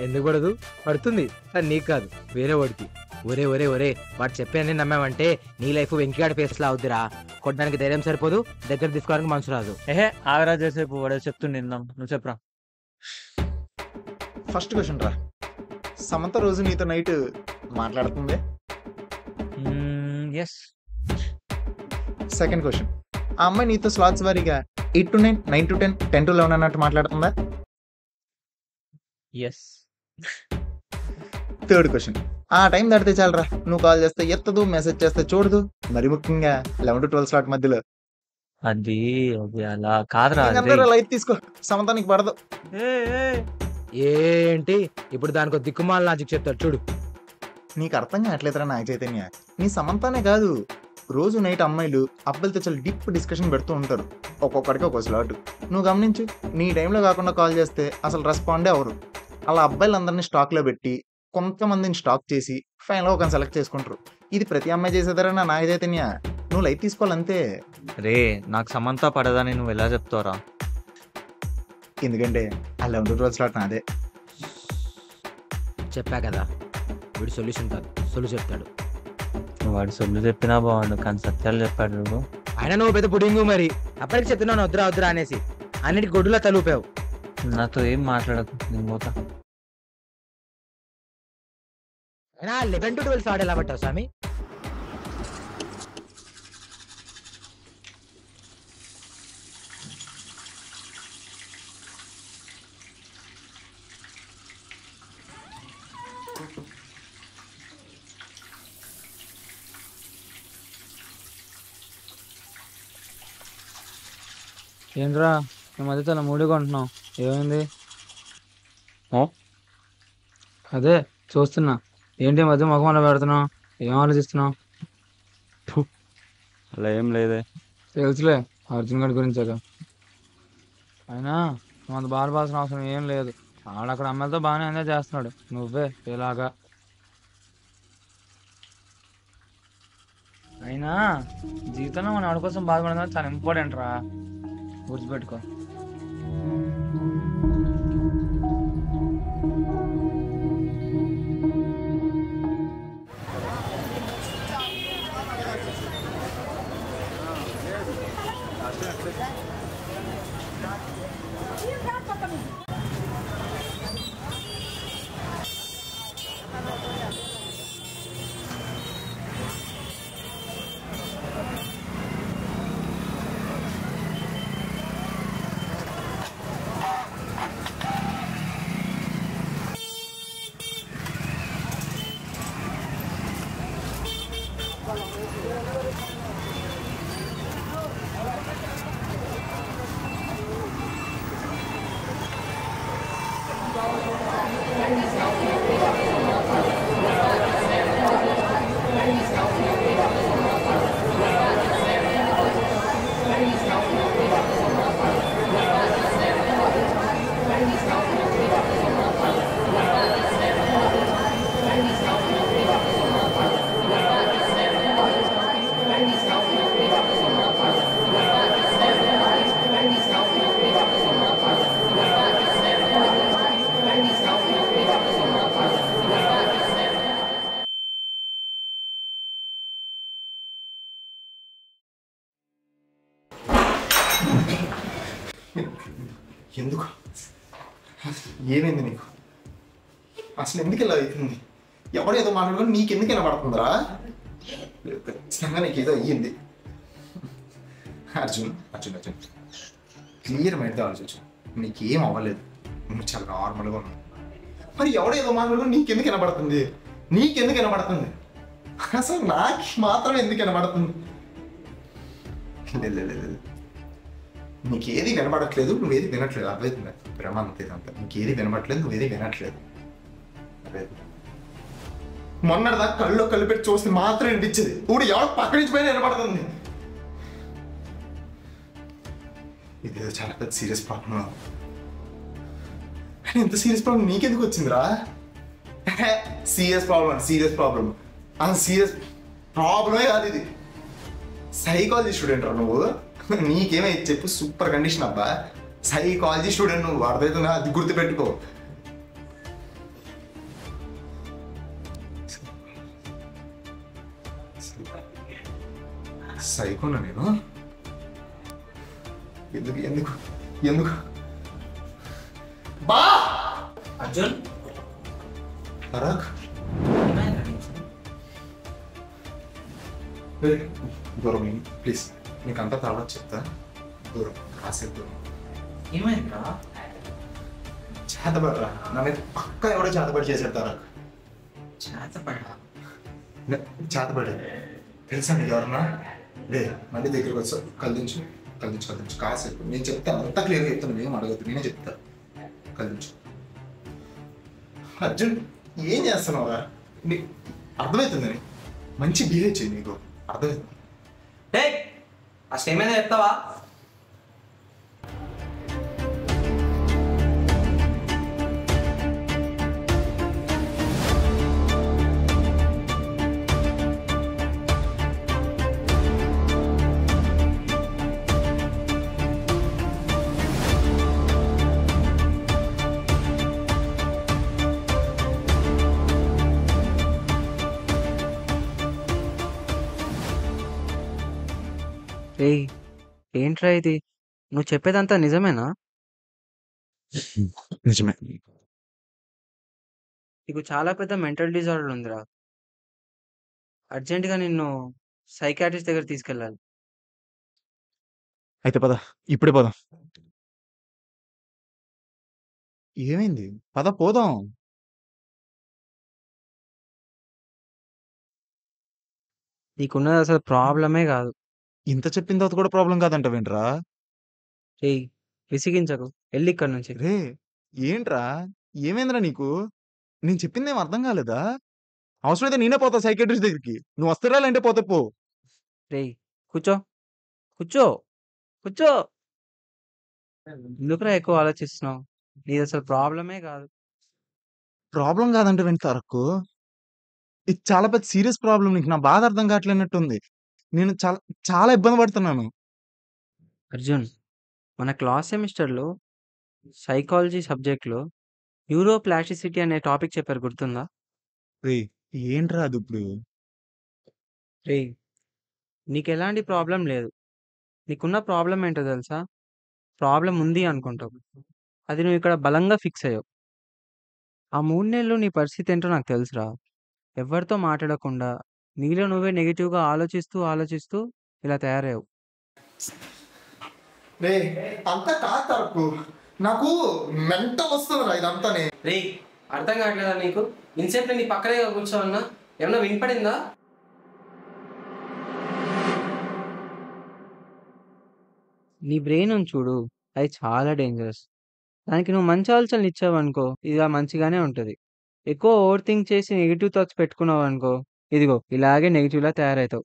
S9: ఎందుకు పడదు? పడుతుంది, కానీ నీకు కాదు, వేరే వాడికి. ఒరే ఒరే ఒరే, వాడు చెప్పానని నమ్మావంటే నీ లైఫ్ వెంకిగాడి ఫేస్లా అవుద్దిరా. కొట్టడానికి ధైర్యం సరిపోదు, దగ్గర తీసుకోవడానికి మనసు రాదు.
S4: ఏహే ఆగరా చేసేపు, వాడు చెప్తుండే నువ్వు చెప్పరా.
S2: ఫస్ట్ క్వశ్చన్ రా, సమంత రోజు నీతో నైట్ మాట్లాడుతుంది?
S4: ఎస్.
S2: సెకండ్ క్వశ్చన్, ఆ అమ్మాయి నీతో స్లాట్స్ వారీగా 8 to 9, 9 to 10, 10 to 11 అన్నట్టు మాట్లాడుతుందా?
S4: ఎస్.
S2: థర్డ్ క్వశ్చన్, ఆ టైం దాటితే చాలరా, నువ్వు కాల్ చేస్తే ఎత్తదు, మెసేజ్ చేస్తే చూడదు, మరి ముఖ్యంగా 11 to 12 స్లాట్ మధ్యలో.
S4: అది అలా కాదురా.
S2: లైట్ తీసుకో, సమంత నీకు పడదు.
S9: ఏంటి ఇప్పుడు దానికి దిక్కుమాల లాజిక్ చెప్తాడు చూడు.
S2: నీకు అర్థం కావట్లేదురా నాకు చైతన్య. నీ సమంతానే కాదు, రోజు నైట్ అమ్మాయిలు అబ్బాయిలతో చాలా డీప్ డిస్కషన్ పెడుతూ ఉంటారు, ఒక్కొక్కడికి ఒక్కో స్లాట్. నువ్వు గమనించు, నీ టైంలో కాకుండా కాల్ చేస్తే అసలు రెస్పాండే అవరు. అలా అబ్బాయిలందరినీ స్టాక్లో పెట్టి కొంతమందిని స్టాక్ చేసి ఫైనల్గా ఒక సెలెక్ట్ చేసుకుంటారు. ఇది ప్రతి అమ్మాయి చేసేదారా నాకు చైతన్య. నువ్వు లైట్ తీసుకోవాలంతే.
S4: రే నాకు సమంత పడదని నువ్వు ఎలా చెప్తావురా?
S2: ఎందుకంటే ఆ 11 to 12 స్లాట్ నాదే.
S9: చెప్పా కదా, వీడు సొల్యూషన్ కాదు సొల్లు చెప్తాడు.
S4: వాడు సొల్లు చెప్పినా బాగుండు, కానీ సత్యాలు చెప్పాడు నువ్వు.
S9: అయినా నువ్వు పెద్ద పుడింగు మరి. అప్పటికి చెప్తున్నాను వద్దురా వద్దురా అనేసి అన్నిటికి గొడ్డులా తలూపావు.
S4: నాతో ఏం మాట్లాడకు, నేను పోతా.
S9: అయినా 11 to 12 స్లాట్ ఎలా పట్టావు స్వామి?
S3: ఏంట్రా ఈ మధ్య చాలా మూడీగా ఉంటున్నావు, ఏమైంది? అదే చూస్తున్నా, ఏంటి ఈ మధ్య ముఖం అలా పెడుతున్నావు, ఏం ఆలోచిస్తున్నావు?
S11: అలా ఏం లేదే.
S3: తెలుసులే, అర్జున్ గడి గురించేగా. అయినా నువ్వు అంత బాధపడాల్సిన అవసరం ఏం లేదు. ఆడక్కడ అమ్మాయిలతో బాగానే ఎంజాయ్ చేస్తున్నాడు, నువ్వే ఇలాగా. అయినా జీవితంలో మన వాడి కోసం బాధపడడం చాలా ఇంపార్టెంట్ రా, గుర్తుపెట్టుకో.
S2: ఎందుకు? ఏమైంది నీకు? అసలు ఎందుకు ఇలా అవుతుంది? ఎవడేదో మాట్లాడుకొని నీకెందుకు ఇలా పడుతుందిరా? ఖచ్చితంగా నీకేదో అయ్యింది. అర్జున్ అర్జున్ అర్జున్ క్లియర్ మైండ్తో ఆలోచించు. నీకేం అవ్వలేదు, నువ్వు చాలా నార్మల్గా ఉన్నావు. మరి ఎవడేదో మాట్లాడుకొని నీకెందుకు వినపడుతుంది? నీకెందుకు వినపడుతుంది? అసలు నాకు మాత్రం ఎందుకు వినపడుతుంది? లేదు, నీకేది వినపడట్లేదు, నువ్వేది వినట్లేదు. అర్థమవుతుంది, భ్రమ అంతే. అంత నీకేది వినపడట్లేదు, నువ్వేది వినట్లేదు. మొన్నటిదాకా కళ్ళు కళ్ళు పెట్టి చూస్తే మాత్రం వినిపించేది. ఇప్పుడు ఎవరు పక్క నుంచి పైన వినపడుతుంది. ఇదేదో చాలా పెద్ద సీరియస్ ప్రాబ్లం. కానీ ఎంత సీరియస్ ప్రాబ్లం నీకెందుకు వచ్చిందిరా? Serious problem, serious problem. Serious ప్రాబ్లమే కాదు ఇది. సైకాలజీ స్టూడెంట్ రా నువ్వు. నీకేమైతే చెప్పు, సూపర్ కండిషన్ అబ్బా. సైకాలజీ స్టూడెంట్ నువ్వు, అర్థమవుతుందా? అది గుర్తుపెట్టుకో. సైకోనా నేను? ఎందుకు ఎందుకు ఎందుకు బా
S9: అర్జున్
S2: పరాగ్ దూరం ప్లీజ్. నీకు అంతా తర్వాత చెప్తా. దూరం కాసేపు దూరం.
S9: ఏమైందా?
S2: చేతపడరా నా మీద పక్క ఎవడో చేతపడి చేశాడు తారక్. చేతపడే తెలుసా నీకు ఎవరన్నా? లే మళ్ళీ దగ్గరికి వచ్చా. కల్దించు కల్దించు కల్దించు కాసేపు. నేను చెప్తాను, అంతా క్లియర్గా చెప్తాను. ఏం అడగద్దు, నేనే చెప్తా. కల్దించు. అర్జున్ ఏం చేస్తున్నావా? నీకు అర్థమవుతుందని మంచి బిహేవ్ చేయి. నీకు అర్థమవుతుంది.
S9: అసలు ఏమైనా చెప్తావా?
S8: ఏయ్ ఏంట్రా ఇది? నువ్వు చెప్పేదంతా నిజమేనా?
S2: నిజమే.
S8: నీకు చాలా పెద్ద మెంటల్ డిజార్డర్ ఉందిరా. అర్జెంటుగా నిన్ను సైకాట్రిస్ట్ దగ్గర తీసుకెళ్ళాలి.
S2: అయితే పద, ఇప్పుడే పోదాం. ఏమైంది? పద పోదాం.
S8: నీకున్నది అసలు ప్రాబ్లమే కాదు.
S2: ఇంత చెప్పిన తర్వాత కూడా ప్రాబ్లం కాదంటావేంట్రా?
S8: ఏయ్ విసిగించకు, వెళ్ళి ఇక్కడ నుంచి.
S2: రే ఏంట్రా? ఏమైందిరా నీకు? నేను చెప్పింది ఏం అర్థం కాలేదా? అవసరమైతే నేనే పోతా సైకాట్రిస్ట్ దగ్గరికి. నువ్వు వస్తారా అంటే పోతే పో.
S8: రేయ్ కూర్చో కూర్చో కూర్చో. ఎందుకురా ఎక్కువ ఆలోచిస్తున్నావు? నీది అసలు ప్రాబ్లమే కాదు.
S2: ప్రాబ్లం కాదంటే వెంట తరకు ఇది చాలా పెద్ద సీరియస్ ప్రాబ్లం. నీకు నా బాధ అర్థం కావట్లేనట్టుంది. నేను చాలా చాలా ఇబ్బంది పడుతున్నాను.
S8: అర్జున్, మన క్లాస్ సెమిస్టర్లో సైకాలజీ సబ్జెక్ట్లో న్యూరోప్లాస్టిసిటీ అనే టాపిక్ చెప్పారు, గుర్తుందా?
S2: రే ఏంట్రా అది ఇప్పుడు?
S8: రే, నీకు ఎలాంటి ప్రాబ్లం లేదు. నీకున్న ప్రాబ్లం ఏంటో తెలుసా? ప్రాబ్లం ఉంది అనుకుంటావు, అది నువ్వు ఇక్కడ బలంగా ఫిక్స్ అయ్యావు. ఆ 3 నెలలు నీ పరిస్థితి ఏంటో నాకు తెలుసురా. ఎవరితో మాట్లాడకుండా నీలో నువ్వే నెగిటివ్గా ఆలోచిస్తూ ఇలా తయారయ్యావు.
S1: రే అంతా కాదు తరకు, నాకు మెంటల్ వస్తుందిరా ఇదంతానే.
S22: రే అర్థం కావట్లేదా నీకు? ఇన్సేపు నీ పక్కనే కూర్చోవన్నా ఏమన్నా వినపడిందా?
S8: నీ బ్రెయిన్ ఉంది చూడు, అది చాలా డేంజరస్. దానికి నువ్వు మంచి ఆలోచనలు ఇచ్చావనుకో, ఇది మంచిగానే ఉంటుంది. ఎక్కువ ఓవర్ థింక్ చేసి నెగిటివ్ థాట్స్ పెట్టుకున్నావు అనుకో, ఇదిగో ఇలాగే నెగిటివ్లా తయారవుతావు.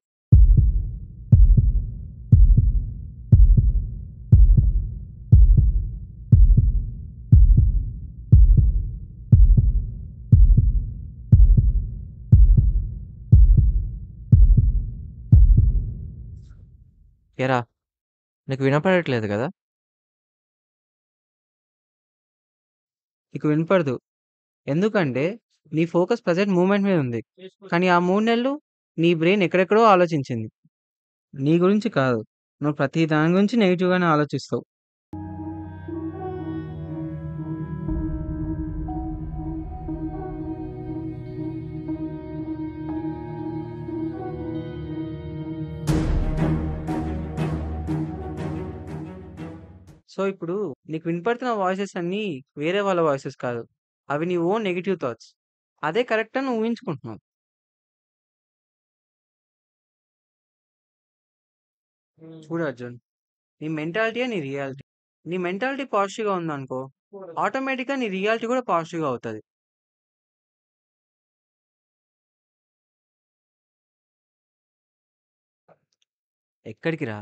S8: ఏరా, నీకు వినపడట్లేదు కదా? నీకు వినపడదు ఎందుకంటే నీ ఫోకస్ ప్రజెంట్ మూమెంట్ మీద ఉంది. కానీ ఆ 3 నెలలు నీ బ్రెయిన్ ఎక్కడెక్కడో ఆలోచించింది. నీ గురించి కాదు, నువ్వు ప్రతి దాని గురించి నెగిటివ్గానే ఆలోచిస్తావు. సో ఇప్పుడు నీకు వినపడుతున్న వాయిసెస్ అన్నీ వేరే వాళ్ళ వాయిసెస్ కాదు, అవి నీ ఓన్ నెగిటివ్ థాట్స్. అదే కరెక్ట్ అని నువ్వు ఊహించుకుంటున్నావు. చూడు అర్జున్, నీ మెంటాలిటీ నీ రియాలిటీ. నీ మెంటాలిటీ పాజిటివ్గా ఉందనుకో, ఆటోమేటిక్గా నీ రియాలిటీ కూడా పాజిటివ్గా అవుతుంది. ఎక్కడికి రా?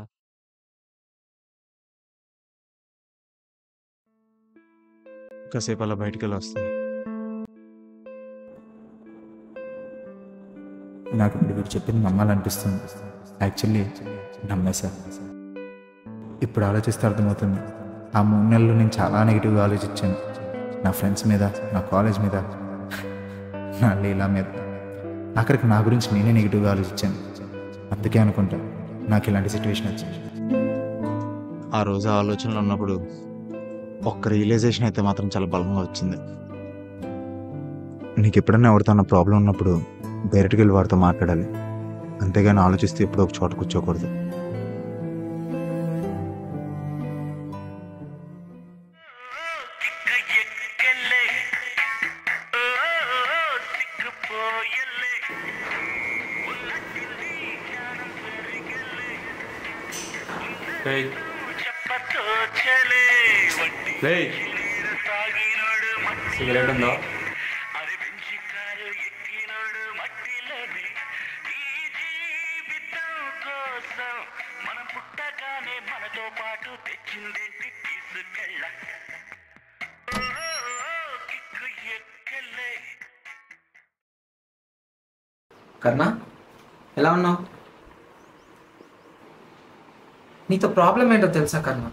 S2: కాసేపు అలా బయటికి వెళ్ళి వస్తాను. నాకు ఇప్పుడు వీడు చెప్పింది నమ్మాలనిపిస్తుంది. యాక్చువల్లీ నమ్మేశా. ఇప్పుడు ఆలోచిస్తే అర్థమవుతుంది, ఆ 3 నెలలు నేను చాలా నెగిటివ్గా ఆలోచించాను. నా ఫ్రెండ్స్ మీద, నా కాలేజ్ మీద, నా లీలా మీద. అక్కడికి నా గురించి నేనే నెగిటివ్గా ఆలోచించాను. అందుకే అనుకుంటా నాకు ఇలాంటి సిచ్యువేషన్ వచ్చింది. ఆ రోజు ఆలోచనలు ఉన్నప్పుడు ఒక్క రియలైజేషన్ అయితే మాత్రం చాలా బలంగా వచ్చింది. నీకు ఎప్పుడైనా ఎవరితో ఉన్న ప్రాబ్లం ఉన్నప్పుడు డైరెక్ట్గా వెళ్ళి వారితో మాట్లాడాలి, అంతేగాని ఆలోచిస్తే ఎప్పుడో ఒక చోట కూర్చోకూడదు.
S11: సిగరెట్ ఉందా?
S22: కర్ణ, ఎలా ఉన్నావు? నీతో ప్రాబ్లం ఏంటో తెలుసా కర్ణ?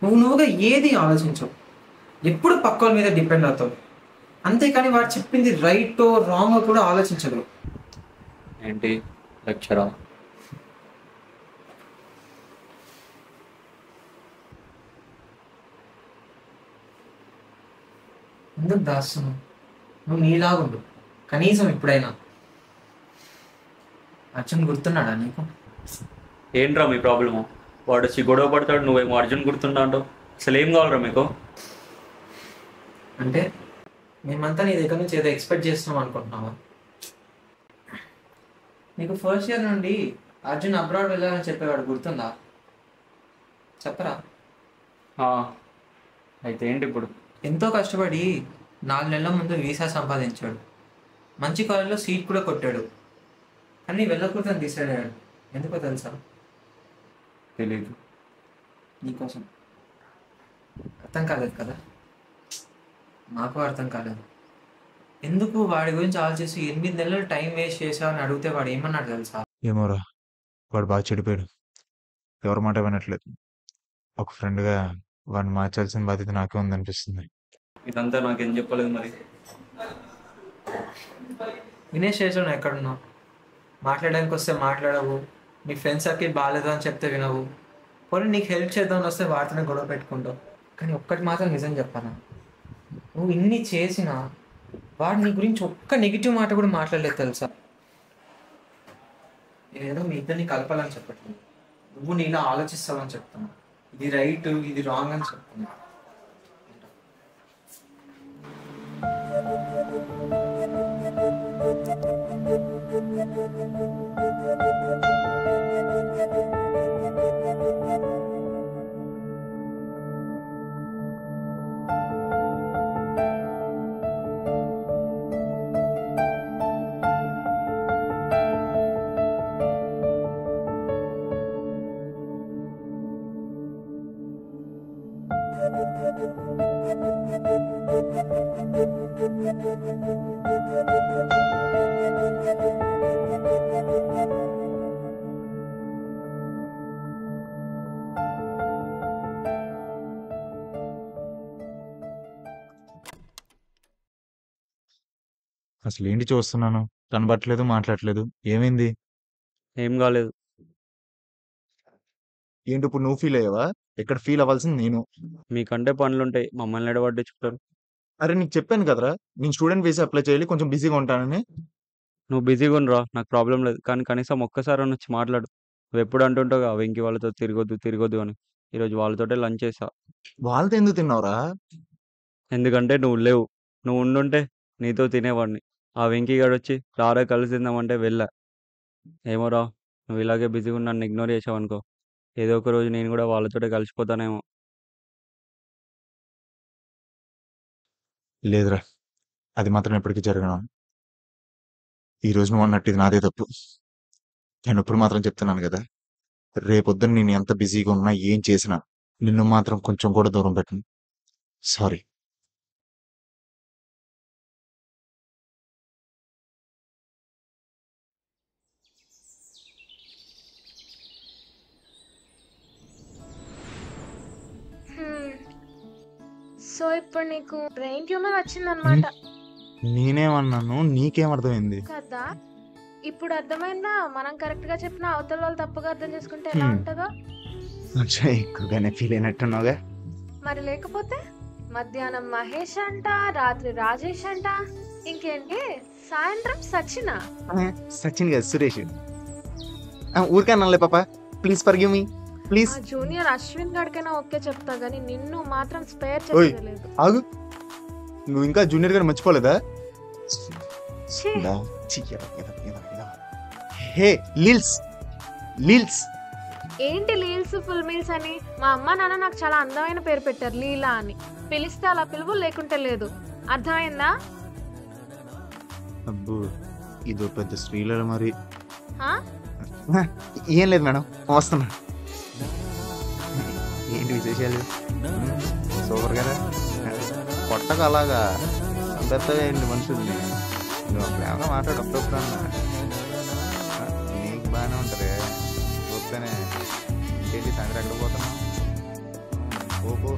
S22: నువ్వుగా ఏది ఆలోచించవు, ఎప్పుడు పక్కల మీద డిపెండ్ అవుతావు. అంతేకాని వాడు చెప్పింది రైటో రాంగో కూడా ఆలోచించదు.
S11: ఏంటి లెక్చరా?
S22: ఎందుకు దాస్తున్నావు? నువ్వు నీలాగుండు కనీసం ఇప్పుడైనా. అర్జున్ గుర్తున్నాడా నీకు?
S11: ఏంట్రా మీ ప్రాబ్లము? వాడు వచ్చి గొడవ పడతాడు, నువ్వేమో అర్జున్ గుర్తున్నా అంటావు. అసలు ఏం కావాలరా మీకు?
S22: అంటే మేమంతా నీ దగ్గర నుంచి ఏదో ఎక్స్పెక్ట్ చేస్తున్నాం అనుకుంటున్నావా? నీకు ఫస్ట్ ఇయర్ నుండి అర్జున్ అబ్రాడ్ వెళ్ళాలని చెప్పేవాడు, గుర్తుందా? చెప్పరా?
S11: అయితే ఏంటి ఇప్పుడు?
S22: ఎంతో కష్టపడి 4 నెలల ముందు వీసా సంపాదించాడు, మంచి కాలేజ్లో సీట్ కూడా కొట్టాడు. కానీ వెళ్ళకూడదని డిసైడ్ అయ్యాడు. ఎందుకో తెలుసా?
S11: తెలీదు.
S22: నీకోసం. అర్థం కాలేదు కదా? నాకు అర్థం కాలేదు. ఎందుకు వాడి గురించి ఆలోచిస్తూ 8 నెలలు టైం వేస్ట్ చేసావు అని అడిగితే వాడు ఏమన్నాడు తెలుసా?
S2: ఏమోరా, వాడు బాగా చెడిపోయాడు. ఎవరి మాట వినట్లేదు. ఒక ఫ్రెండ్గా వాడిని మార్చాల్సిన బాధ్యత నాకే ఉందనిపిస్తుంది.
S11: ఇదంతా నాకేం చెప్పలేదు మరి.
S22: వినే స్టేజ్లో నువ్వు ఎక్కడున్నావు? మాట్లాడడానికి వస్తే మాట్లాడవు, నీ ఫ్రెండ్స్ సర్కిల్ బాగాలేదు అని చెప్తే వినవు, పోనీ నీకు హెల్ప్ చేద్దామని వస్తే వాటిని గొడవ పెట్టుకుంటావు. కానీ ఒక్కటి మాత్రం నిజం చెప్పాను, నువ్వు ఇన్ని చేసినా వాడు నీ గురించి ఒక్క నెగిటివ్ మాట కూడా మాట్లాడలేదు తెలుసా. నేనేదో మీ ఇద్దరిని కలపాలని చెప్పట్లేదు, నువ్వు నీలా ఆలోచిస్తావని చెప్తున్నా. ఇది రైట్ ఇది రాంగ్ అని చెప్తున్నా.
S2: అసలు ఏంటి చూస్తున్నాను, కనబట్టలేదు, మాట్లాడలేదు. ఏమైంది?
S11: ఏం కాలేదు.
S2: ఏంటి ఇప్పుడు నువ్వు ఫీల్ అయ్యావా? ఇక్కడ ఫీల్ అవ్వాల్సింది నేను.
S11: మీకంటే పనులుంటాయి, మమ్మల్ని ఎడ పట్టించుకుంటారు.
S2: అరే నీకు చెప్పాను కదరా, నేను స్టూడెంట్ వీసా అప్లై చేయాలి, కొంచెం బిజీగా ఉంటానని.
S11: నువ్వు బిజీగా ఉండరా, నాకు ప్రాబ్లం లేదు, కానీ కనీసం ఒక్కసారి వచ్చి మాట్లాడు. నువ్వు ఎప్పుడు అంటుంటావు వెంకి వాళ్ళతో తిరగొద్దు అని. ఈరోజు వాళ్ళతోటే లంచ్ చేసా.
S2: వాళ్ళతో ఎందుకు తిన్నావురా?
S11: ఎందుకంటే నువ్వు లేవు. నువ్వు ఉండుంటే నీతో తినేవాడిని. ఆ వెంకీ గాడు వచ్చి రారా కలిసి తిందామంటే వెళ్ళా. ఏమోరా, నువ్వు ఇలాగే బిజీగా ఉన్న నన్ను ఇగ్నోర్ చేసావు అనుకో, ఏదో ఒక రోజు నేను కూడా వాళ్ళతోటే కలిసిపోతానేమో.
S2: లేదురా, అది మాత్రం ఎప్పటికీ జరగను. ఈ రోజు నువ్వు అన్నట్టు ఇది నాదే తప్పు. నేను ఇప్పుడు మాత్రం చెప్తున్నాను కదా, రేపొద్దున నేను ఎంత బిజీగా ఉన్నా ఏం చేసినా నిన్ను మాత్రం కొంచెం కూడా దూరం పెట్టను. సారీ.
S10: సో ఇప్పుడు నీకు బ్రెయిన్ ట్యూమర్ వచ్చిందనమాట
S2: నేనేమన్నాను? నీకేం అర్థమైంది
S10: కదా? ఇప్పుడు అర్థమైందా? మనం కరెక్ట్ గా చెప్పిన అవతల వాళ్ళు తప్పుగా అర్థం చేసుకుంటే ఎలా ఉంటుందో.
S2: ఎక్కువగానే ఫీల్ అయినట్టున్నావుగా.
S10: మరి లేకపోతే మధ్యాహ్నం మహేష్ అంట, రాత్రి రాజేష్ అంట, ఇంకేంటి సాయంత్రం సచిన్.
S2: సచిన్ కాదు, సురేష్. ఊరికే అన్నాలే పాప, please forgive me please.
S10: Junior Ashwin గడికైనా ఓకే చెప్తా గానీ నిన్ను మాత్రం స్పేర్ చేయలేదు.
S2: ఆగు, నువ్వు ఇంకా జూనియర్ గారు మర్చిపోలేదా? హే లీల్స్, లీల్స్
S10: ఏంటి లీల్స్ ఫుల్ మీల్స్ అని? మా అమ్మ నాన్న నాకు చాలా అందమైన పేరు పెట్టారు, లీలా అని. పిలిస్తే అలా పిలువు, లేకుంటే లేదు. అర్థమైందా?
S2: అబ్బో, ఇది పెద్ద శ్రీల మరి.
S10: హా?
S2: ఏం లేదు మేడం, వస్తున్నా. ఏంటి విశేషాలు? సూపర్ కదా. కొట్టగా అలాగా పెద్దవేయండి మనుషుల్ని. నువ్వు ప్రేమగా మాట్లాడు అప్పుడప్పుడు అన్న. నీకు బాగానే ఉంటుంది చూస్తేనే. ఇంకేంటి సాయంత్రం ఎక్కడ పోతున్నావు? ఓహో